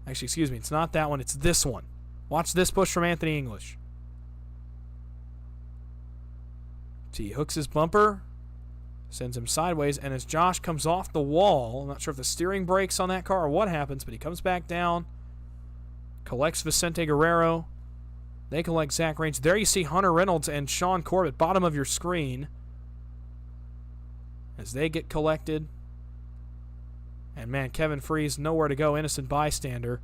Speaker 1: Actually, excuse me, it's not that one, it's this one. Watch this push from Anthony English. See, he hooks his bumper, sends him sideways, and as Josh comes off the wall, I'm not sure if the steering breaks on that car or what happens, but he comes back down, collects Vicente Guerrero. They collect Zach Range. There you see Hunter Reynolds and Sean Corbett, bottom of your screen, as they get collected. And man, Kevin Freeze, nowhere to go, innocent bystander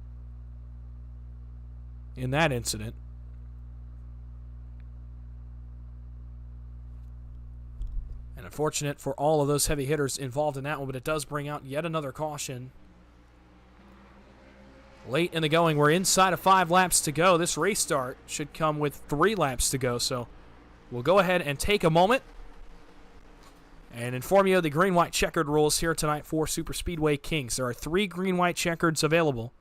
Speaker 1: in that incident. And unfortunate for all of those heavy hitters involved in that one, but it does bring out yet another caution. Late in the going, we're inside of 5 laps to go. This restart should come with 3 laps to go, so we'll go ahead and take a moment and inform you of the green-white checkered rules here tonight for Superspeedway Kingz. There are 3 green-white checkers available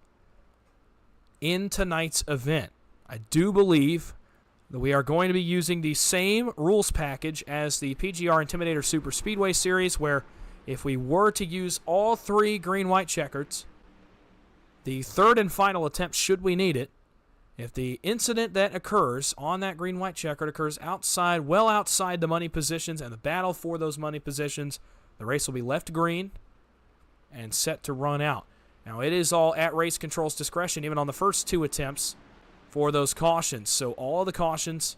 Speaker 1: in tonight's event. I do believe that we are going to be using the same rules package as the PGR Intimidator Superspeedway series, where if we were to use all 3 green-white checkers, the third and final attempt, should we need it, if the incident that occurs on that green-white checkered occurs outside, well outside the money positions and the battle for those money positions, the race will be left green and set to run out. Now, it is all at race control's discretion, even on the first 2 attempts for those cautions. So all the cautions,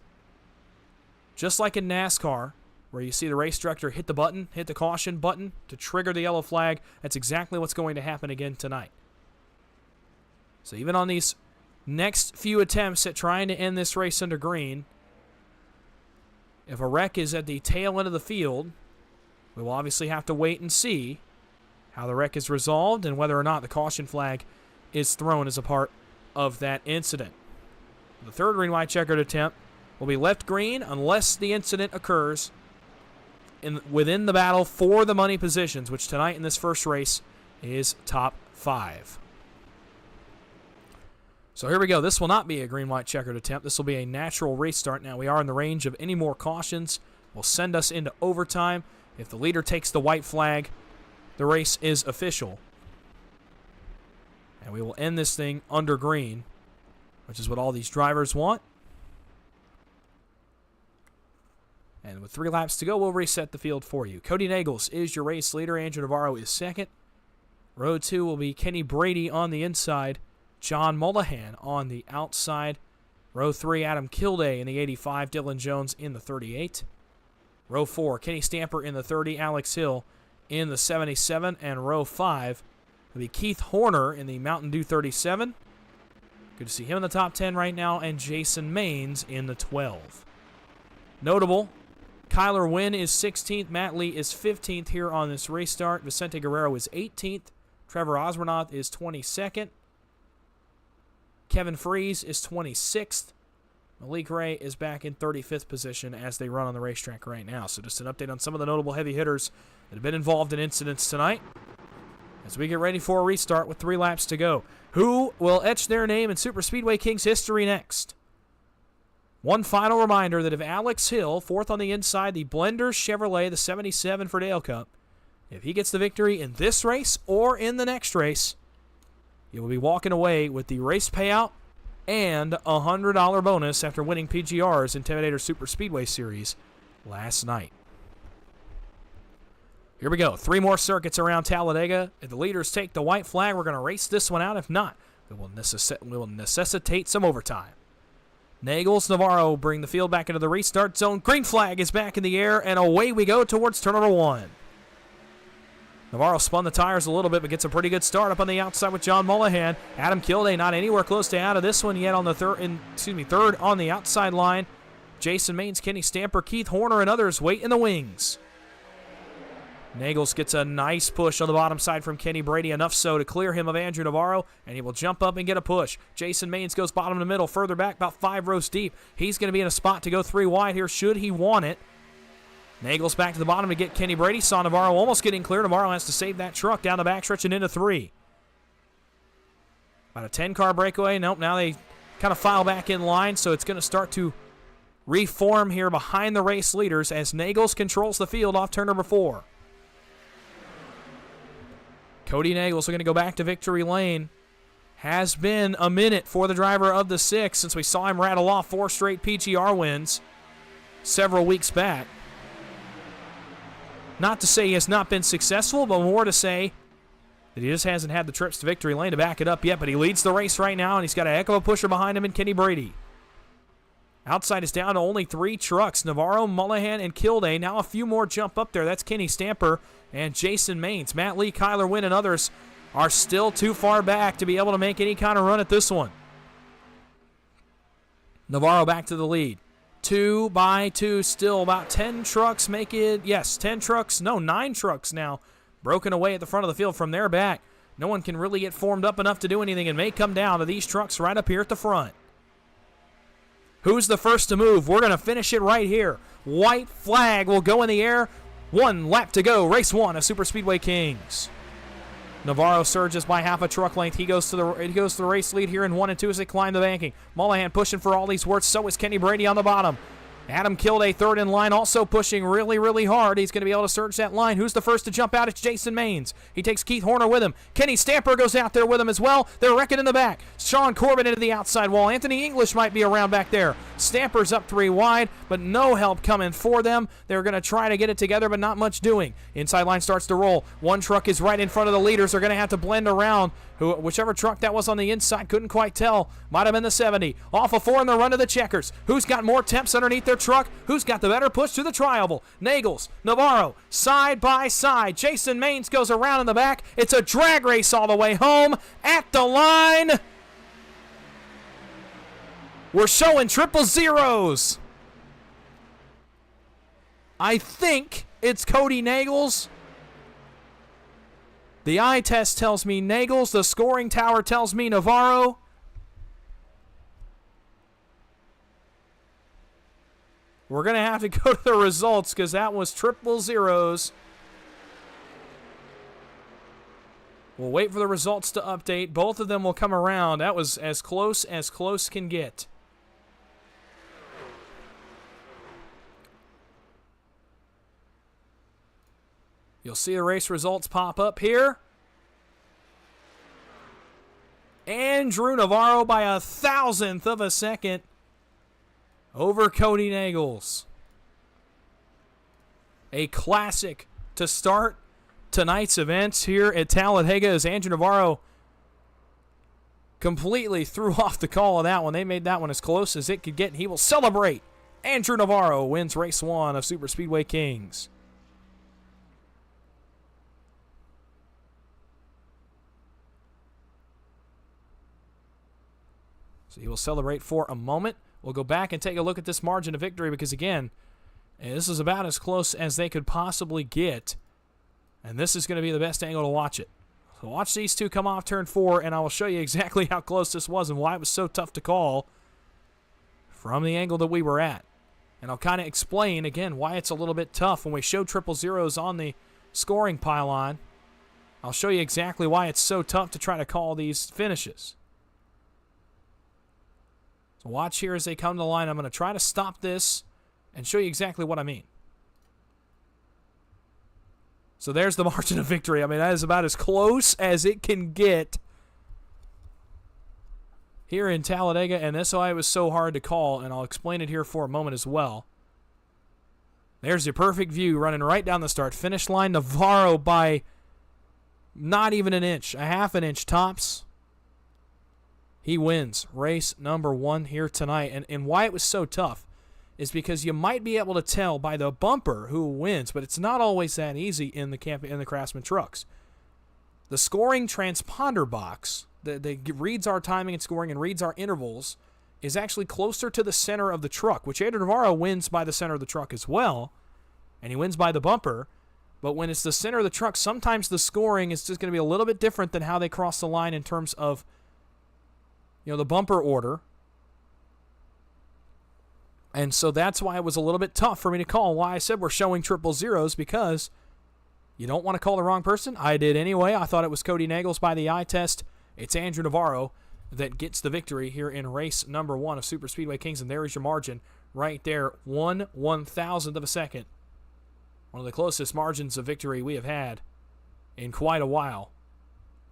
Speaker 1: just like in NASCAR, where you see the race director hit the button, hit the caution button to trigger the yellow flag, that's exactly what's going to happen again tonight. So even on these next few attempts at trying to end this race under green, if a wreck is at the tail end of the field, we will obviously have to wait and see how the wreck is resolved and whether or not the caution flag is thrown as a part of that incident. The third green-white checkered attempt will be left green unless the incident occurs within the battle for the money positions, which tonight in this first race is top 5. So here we go. This will not be a green-white checkered attempt. This will be a natural restart. Now, we are in the range of any more cautions will send us into overtime. If the leader takes the white flag, the race is official. And we will end this thing under green, which is what all these drivers want. And with 3 laps to go, we'll reset the field for you. Cody Nagels is your race leader. Andrew Navarro is second. Row 2 will be Kenny Brady on the inside. John Mullahan on the outside. Row 3, Adam Kilday in the 85. Dylan Jones in the 38. Row 4, Kenny Stamper in the 30. Alex Hill in the 77. And row 5 will be Keith Horner in the Mountain Dew 37. Good to see him in the top 10 right now. And Jason Maines in the 12. Notable, Kyler Wynn is 16th. Matt Lee is 15th here on this restart. Vicente Guerrero is 18th. Trevor Osmernoth is 22nd. Kevin Freeze is 26th. Malik Ray is back in 35th position as they run on the racetrack right now. So just an update on some of the notable heavy hitters that have been involved in incidents tonight as we get ready for a restart with 3 laps to go. Who will etch their name in Superspeedway Kingz history next? One final reminder that if Alex Hill, 4th on the inside, the Blender Chevrolet, the 77 for Dale Cup, if he gets the victory in this race or in the next race, he will be walking away with the race payout and a $100 bonus after winning PGR's Intimidator Superspeedway Series last night. Here we go. 3 more circuits around Talladega. If the leaders take the white flag, we're going to race this one out. If not, we will necessitate some overtime. Nagels, Navarro bring the field back into the restart zone. Green flag is back in the air, and away we go towards turn number 1. Navarro spun the tires a little bit, but gets a pretty good start up on the outside with John Mullahan. Adam Kilday not anywhere close to out of this one yet on the third on the outside line. Jason Maines, Kenny Stamper, Keith Horner, and others wait in the wings. Nagels gets a nice push on the bottom side from Kenny Brady, enough so to clear him of Andrew Navarro, and he will jump up and get a push. Jason Maines goes bottom to middle, further back, about 5 rows deep. He's going to be in a spot to go 3 wide here should he want it. Nagels back to the bottom to get Kenny Brady. Saw Navarro almost getting clear. Navarro has to save that truck down the backstretch and into 3. About a 10-car breakaway. Nope, now they kind of file back in line, so it's going to start to reform here behind the race leaders as Nagels controls the field off turn number 4. Cody Nagels are going to go back to victory lane. Has been a minute for the driver of the 6 since we saw him rattle off 4 straight PGR wins several weeks back. Not to say he has not been successful, but more to say that he just hasn't had the trips to victory lane to back it up yet, but he leads the race right now, and he's got a heck of a pusher behind him in Kenny Brady. Outside is down to only 3 trucks, Navarro, Mullahan, and Kilday. Now a few more jump up there. That's Kenny Stamper and Jason Maines. Matt Lee, Kyler Wynn, and others are still too far back to be able to make any kind of run at this one. Navarro back to the lead. 2 by 2 still. About 10 trucks make it. Yes, 10 trucks. No, 9 trucks now. Broken away at the front of the field from their back. No one can really get formed up enough to do anything and may come down to these trucks right up here at the front. Who's the first to move? We're going to finish it right here. White flag will go in the air. 1 lap to go. Race 1 of Superspeedway Kingz. Navarro surges by half a truck length. He goes to the race lead here in 1 and 2 as they climb the banking. Mullahan pushing for all he's worth. So is Kenny Brady on the bottom. Adam Kilday third in line, also pushing really, really hard. He's going to be able to surge that line. Who's the first to jump out? It's Jason Maines. He takes Keith Horner with him. Kenny Stamper goes out there with him as well. They're wrecking in the back. Sean Corbin into the outside wall. Anthony English might be around back there. Stamper's up 3 wide, but no help coming for them. They're going to try to get it together, but not much doing. Inside line starts to roll. 1 truck is right in front of the leaders. They're going to have to blend around. Whichever truck that was on the inside, couldn't quite tell. Might have been the 70. Off of 4 in the run to the checkers. Who's got more temps underneath their truck? Who's got the better push to the triable? Nagels, Navarro, side by side. Jason Maines goes around in the back. It's a drag race all the way home. At the line, we're showing 000s. I think it's Cody Nagels. The eye test tells me Nagels. The scoring tower tells me Navarro. We're going to have to go to the results because that was 000s. We'll wait for the results to update. Both of them will come around. That was as close can get. You'll see the race results pop up here. Andrew Navarro by 1,000th of a second over Cody Nagels. A classic to start tonight's events here at Talladega as Andrew Navarro completely threw off the call of that one. They made that one as close as it could get, and he will celebrate. Andrew Navarro wins race 1 of Superspeedway Kingz. So he will celebrate for a moment. We'll go back and take a look at this margin of victory because, again, this is about as close as they could possibly get. And this is going to be the best angle to watch it. So watch these two come off turn 4, and I will show you exactly how close this was and why it was so tough to call from the angle that we were at. And I'll kind of explain, again, why it's a little bit tough when we show 000s on the scoring pylon. I'll show you exactly why it's so tough to try to call these finishes. Watch here as they come to the line. I'm going to try to stop this and show you exactly what I mean. So there's the margin of victory. I mean, that is about as close as it can get here in Talladega, and that's why it was so hard to call, and I'll explain it here for a moment as well. There's your perfect view running right down the start-finish line. Navarro by not even an inch, a half an inch tops. He wins race number 1 here tonight. And why it was so tough is because you might be able to tell by the bumper who wins, but it's not always that easy in the Craftsman trucks. The scoring transponder box that reads our timing and scoring and reads our intervals is actually closer to the center of the truck, which Andrew Navarro wins by the center of the truck as well, and he wins by the bumper. But when it's the center of the truck, sometimes the scoring is just going to be a little bit different than how they cross the line in terms of, the bumper order. And so that's why it was a little bit tough for me to call, why I said we're showing triple zeros, because you don't want to call the wrong person. I did anyway. I thought it was Cody Nagels by the eye test. It's Andrew Navarro that gets the victory here in race number 1 of Superspeedway Kingz, and there is your margin right there, 1/1000th of a second. One of the closest margins of victory we have had in quite a while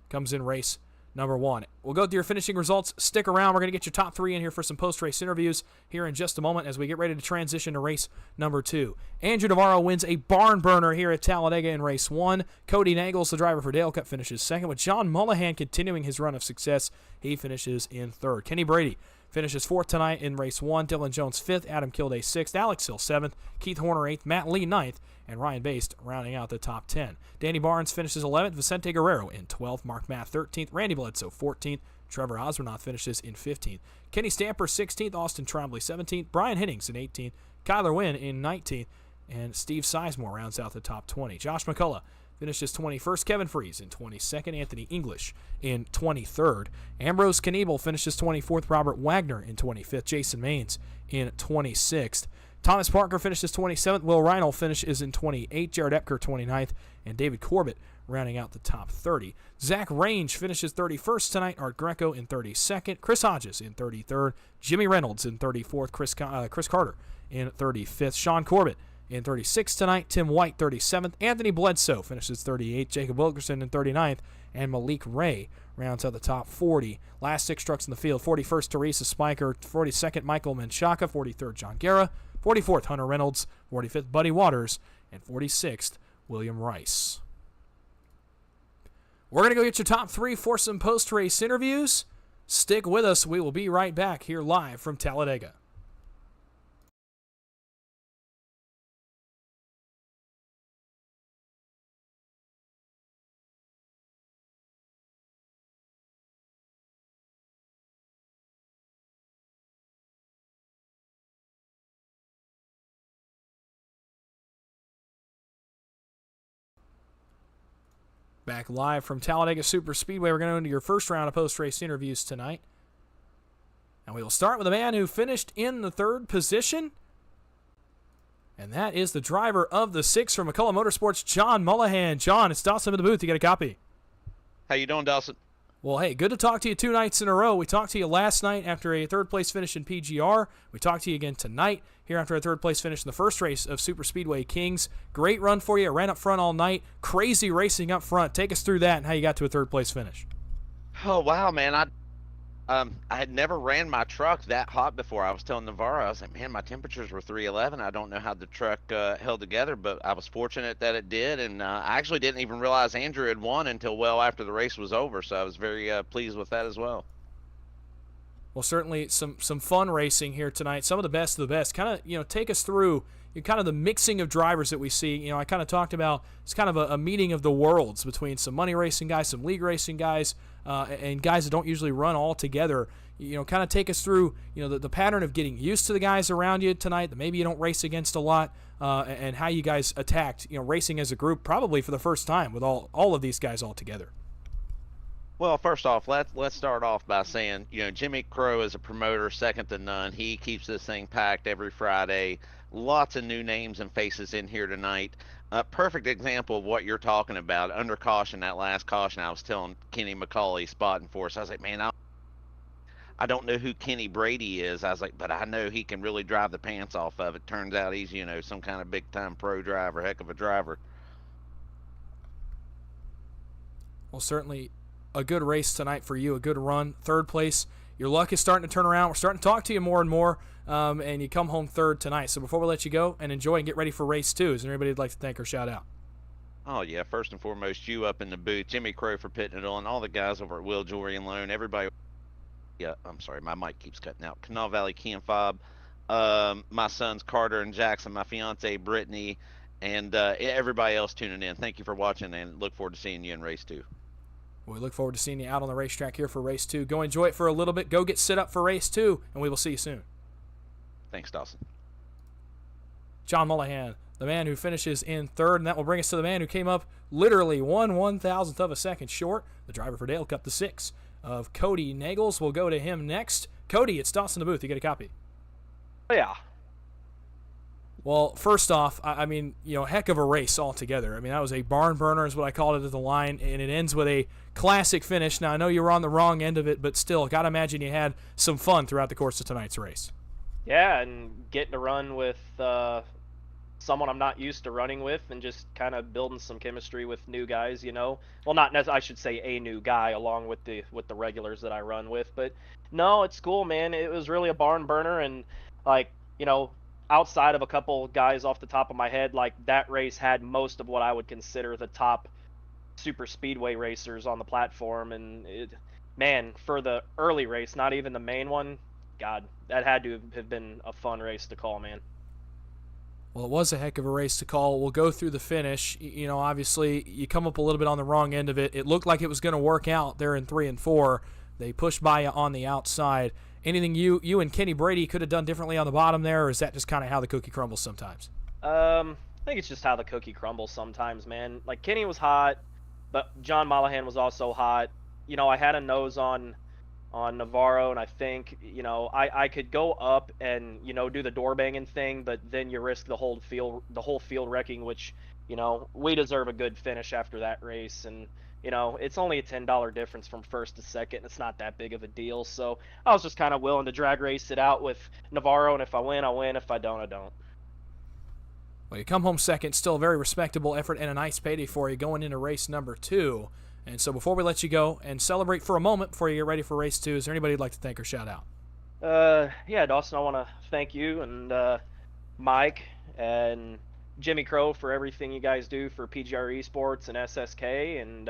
Speaker 1: comes in race number 1. We'll go through your finishing results. Stick around. We're going to get your top 3 in here for some post-race interviews here in just a moment as we get ready to transition to race number 2. Andrew Navarro wins a barn burner here at Talladega in race 1. Cody Nagels, the driver for Dale Cup, finishes second, with John Mullahan continuing his run of success. He finishes in third. Kenny Brady finishes 4th tonight in race 1. Dylan Jones 5th. Adam Kilday 6th. Alex Hill 7th. Keith Horner 8th. Matt Lee 9th. And Ryan Baste rounding out the top 10. Danny Barnes finishes 11th. Vicente Guerrero in 12th. Mark Math 13th. Randy Bledsoe 14th. Trevor Osbernoth finishes in 15th. Kenny Stamper 16th. Austin Trombley 17th. Brian Hennings in 18th. Kyler Wynn in 19th. And Steve Sizemore rounds out the top 20. Josh McCullough finishes 21st. Kevin Freese in 22nd. Anthony English in 23rd. Ambrose Kniebel finishes 24th. Robert Wagner in 25th. Jason Maines in 26th. Thomas Parker finishes 27th. Will Reinl finishes in 28th. Jared Epker 29th. And David Corbett rounding out the top 30. Zach Range finishes 31st tonight. Art Greco in 32nd. Chris Hodges in 33rd. Jimmy Reynolds in 34th. Chris Carter in 35th. Sean Corbett in 36th tonight. Tim White 37th. Anthony Bledsoe finishes 38th. Jacob Wilkerson in 39th. And Malik Ray rounds out the top 40. Last 6 trucks in the field. 41st, Teresa Spiker. 42nd, Michael Menchaca. 43rd, John Guerra. 44th, Hunter Reynolds. 45th, Buddy Waters. And 46th, William Rice. We're going to go get your top 3 for some post-race interviews. Stick with us. We will be right back here live from Talladega. Back live from Talladega Superspeedway. We're going to go into your first round of post-race interviews tonight. And we will start with a man who finished in the 3rd position. And that is the driver of the 6 from McCullough Motorsports, John Mullahan. John, it's Dawson in the booth. You got a copy?
Speaker 2: How you doing, Dawson?
Speaker 1: Well, hey, good to talk to you 2 nights in a row. We talked to you last night after a 3rd-place finish in PGR. We talked to you again tonight here after a 3rd-place finish in the first race of Superspeedway Kingz. Great run for you. Ran up front all night. Crazy racing up front. Take us through that and how you got to a 3rd-place finish.
Speaker 2: Oh, wow, man. I had never ran my truck that hot before. I was telling Navarro, I was like, man, my temperatures were 311. I don't know how the truck held together, but I was fortunate that it did. And I actually didn't even realize Andrew had won until well after the race was over. So I was very pleased with that as well.
Speaker 1: Well, certainly some fun racing here tonight. Some of the best of the best. Kind of, take us through kind of the mixing of drivers that we see. I kind of talked about it's kind of a meeting of the worlds between some money racing guys, some league racing guys, and guys that don't usually run all together. Kind of take us through, the pattern of getting used to the guys around you tonight that maybe you don't race against a lot, and how you guys attacked, racing as a group probably for the first time with all of these guys all together.
Speaker 2: Well, first off, let's start off by saying, Jimmy Crow is a promoter second to none. He keeps this thing packed every Friday. Lots of new names and faces in here tonight. Perfect example of what you're talking about. Under caution, that last caution, I was telling Kenny McCauley spotting for us. I was like, man, I don't know who Kenny Brady is. I was like, but I know he can really drive the pants off of it. Turns out he's, some kind of big-time pro driver, heck of a driver.
Speaker 1: Well, certainly a good race tonight for you, a good run. 3rd place. Your luck is starting to turn around. We're starting to talk to you more and more, and you come home 3rd tonight. So before we let you go and enjoy and get ready for race 2, is there anybody you'd like to thank or shout out?
Speaker 2: Oh, yeah. First and foremost, you up in the booth, Jimmy Crow for putting it on, all the guys over at Will Jewelry and Loan, everybody. Yeah, I'm sorry, my mic keeps cutting out. Canal Valley Key and Fob, my sons Carter and Jackson, my fiance Brittany, and everybody else tuning in. Thank you for watching, and look forward to seeing you in race 2.
Speaker 1: We look forward to seeing you out on the racetrack here for race 2. Go enjoy it for a little bit. Go get set up for race 2, and we will see you soon.
Speaker 2: Thanks, Dawson.
Speaker 1: John Mullahan, the man who finishes in third, and that will bring us to the man who came up literally 1/1000th of a second short. The driver for Dale Cup, the 6 of Cody Nagels. We'll go to him next. Cody, it's Dawson the booth. You get a copy.
Speaker 3: Yeah.
Speaker 1: Well, first off, I mean, heck of a race altogether. I mean, that was a barn burner is what I called it at the line, and it ends with a classic finish. Now, I know you were on the wrong end of it, but still, got to imagine you had some fun throughout the course of tonight's race.
Speaker 3: Yeah, and getting to run with someone I'm not used to running with, and just kind of building some chemistry with new guys, Well, not necessarily, I should say a new guy along with the regulars that I run with. But no, it's cool, man. It was really a barn burner, and outside of a couple guys off the top of my head, that race had most of what I would consider the top super speedway racers on the platform. And for the early race, not even the main one, God, that had to have been a fun race to call, man.
Speaker 1: Well, it was a heck of a race to call. We'll go through the finish. Obviously, you come up a little bit on the wrong end of it. It looked like it was going to work out there in 3 and 4. They pushed by you on the outside. Anything you and Kenny Brady could have done differently on the bottom there, or is that just kind of how the cookie crumbles sometimes?
Speaker 3: I think it's just how the cookie crumbles sometimes, man. Kenny was hot, but John Mullahan was also hot. I had a nose on Navarro, and I think, I could go up and, do the door banging thing, but then you risk the whole field wrecking, which, we deserve a good finish after that race. And, it's only a $10 difference from first to second. It's not that big of a deal. So I was just kind of willing to drag race it out with Navarro, and if I win, I win. If I don't, I don't.
Speaker 1: Well, you come home second, still a very respectable effort and a nice payday for you going into race number 2. And so before we let you go and celebrate for a moment before you get ready for race 2, is there anybody you'd like to thank or shout out?
Speaker 3: Yeah, Dawson, I want to thank you and Mike and Jimmy Crow for everything you guys do for PGR eSports and SSK, and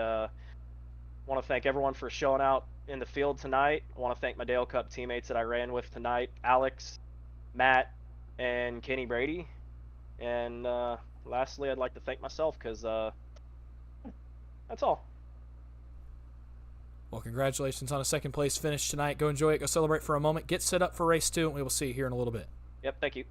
Speaker 3: want to thank everyone for showing out in the field tonight. I want to thank my Dale Cup teammates that I ran with tonight, Alex, Matt, and Kenny Brady. And lastly, I'd like to thank myself because that's all.
Speaker 1: Well, congratulations on a second place finish tonight. Go enjoy it. Go celebrate for a moment. Get set up for race 2, and we will see you here in a little bit.
Speaker 3: Yep, thank you.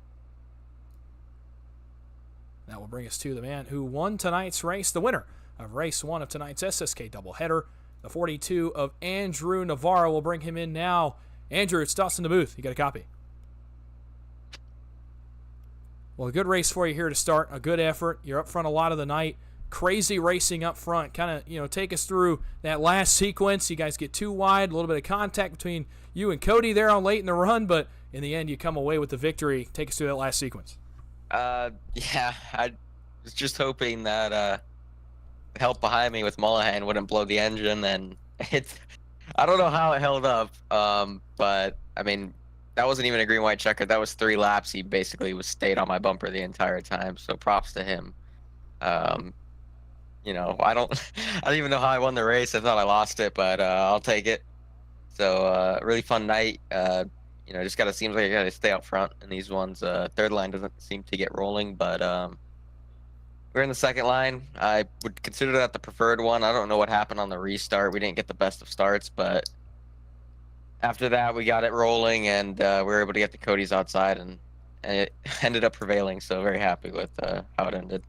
Speaker 1: That will bring us to the man who won tonight's race, the winner of race 1 of tonight's SSK doubleheader. The 42 of Andrew Navarro will bring him in now. Andrew, it's Dawson the booth. You got a copy. Well, a good race for you here to start. A good effort. You're up front a lot of the night. Crazy racing up front. Kind of, take us through that last sequence. You guys get too wide. A little bit of contact between you and Cody there on late in the run, but in the end, you come away with the victory. Take us through that last sequence.
Speaker 4: Yeah, I was just hoping that help behind me with Mullahan wouldn't blow the engine, and I don't know how it held up, but I mean, that wasn't even a green white checker. That was 3 laps. He basically stayed on my bumper the entire time, so props to him. I don't even know how I won the race. I thought I lost it, but I'll take it. So really fun night. Just seems like I gotta stay out front in these ones. Third line doesn't seem to get rolling, but we're in the second line. I would consider that the preferred one. I don't know what happened on the restart. We didn't get the best of starts, but after that we got it rolling, and we were able to get the Cody's outside, and it ended up prevailing. So very happy with how it ended.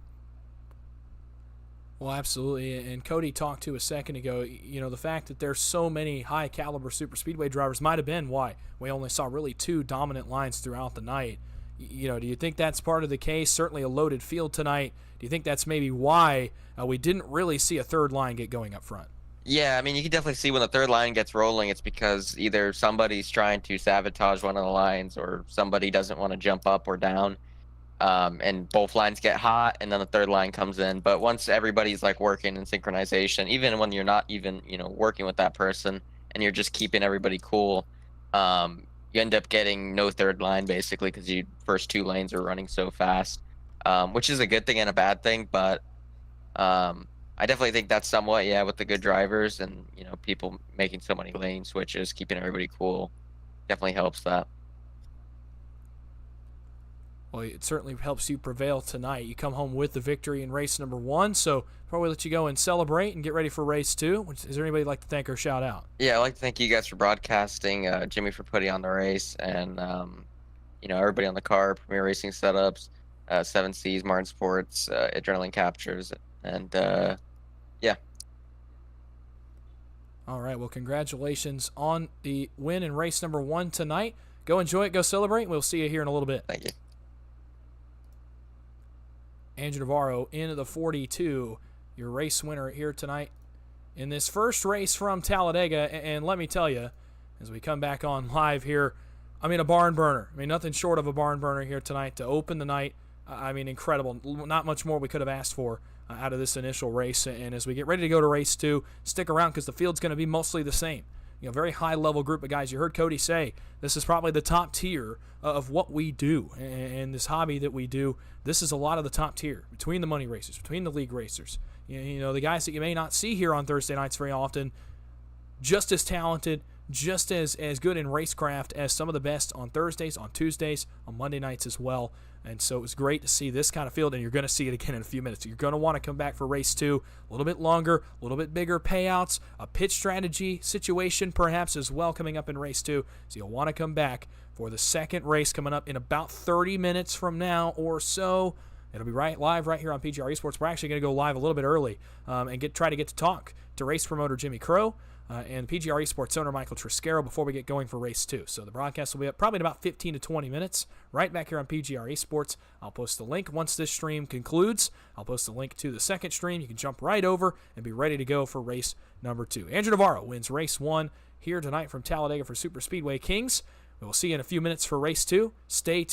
Speaker 1: Well, absolutely. And Cody talked to a second ago, the fact that there's so many high-caliber super speedway drivers might have been why we only saw really 2 dominant lines throughout the night. Do you think that's part of the case? Certainly a loaded field tonight. Do you think that's maybe why we didn't really see a third line get going up front?
Speaker 4: Yeah, I mean, you can definitely see when the third line gets rolling, it's because either somebody's trying to sabotage one of the lines or somebody doesn't want to jump up or down. And both lines get hot, and then the third line comes in. But once everybody's working in synchronization, even when you're not even working with that person and you're just keeping everybody cool, you end up getting no third line basically because your first 2 lanes are running so fast, which is a good thing and a bad thing. But I definitely think that's somewhat with the good drivers and people making so many lane switches, keeping everybody cool, definitely helps that.
Speaker 1: Well, it certainly helps you prevail tonight. You come home with the victory in race number 1, so probably let you go and celebrate and get ready for race 2. Is there anybody you'd like to thank or shout out?
Speaker 4: Yeah, I'd like to thank you guys for broadcasting, Jimmy for putting on the race, and everybody on the car, Premier Racing Setups, 7Cs, Martin Sports, Adrenaline Captures, and yeah.
Speaker 1: All right, well, congratulations on the win in race number 1 tonight. Go enjoy it, go celebrate, and we'll see you here in a little bit.
Speaker 4: Thank you.
Speaker 1: Andrew Navarro into the 42, your race winner here tonight in this first race from Talladega. And let me tell you, as we come back on live here, a barn burner. Nothing short of a barn burner here tonight to open the night. Incredible. Not much more we could have asked for out of this initial race. And as we get ready to go to race 2, stick around because the field's going to be mostly the same. Very high-level group of guys. You heard Cody say this is probably the top tier of what we do. And this hobby that we do, this is a lot of the top tier between the money racers, between the league racers. The guys that you may not see here on Thursday nights very often, just as talented, just as good in racecraft as some of the best on Thursdays, on Tuesdays, on Monday nights as well. And so it was great to see this kind of field, and you're going to see it again in a few minutes. You're going to want to come back for race 2, a little bit longer, a little bit bigger payouts, a pitch strategy situation perhaps as well coming up in race 2. So you'll want to come back for the second race coming up in about 30 minutes from now or so. It'll be live right here on PGR eSports. We're actually going to go live a little bit early and try to get to talk to race promoter Jimmy Crow and PGR eSports owner Michael Triscaro before we get going for race 2. So the broadcast will be up probably in about 15 to 20 minutes right back here on PGR eSports. I'll post the link once this stream concludes. I'll post the link to the second stream. You can jump right over and be ready to go for race number 2. Andrew Navarro wins race 1 here tonight from Talladega for Superspeedway Kingz. We will see you in a few minutes for race 2. Stay tuned.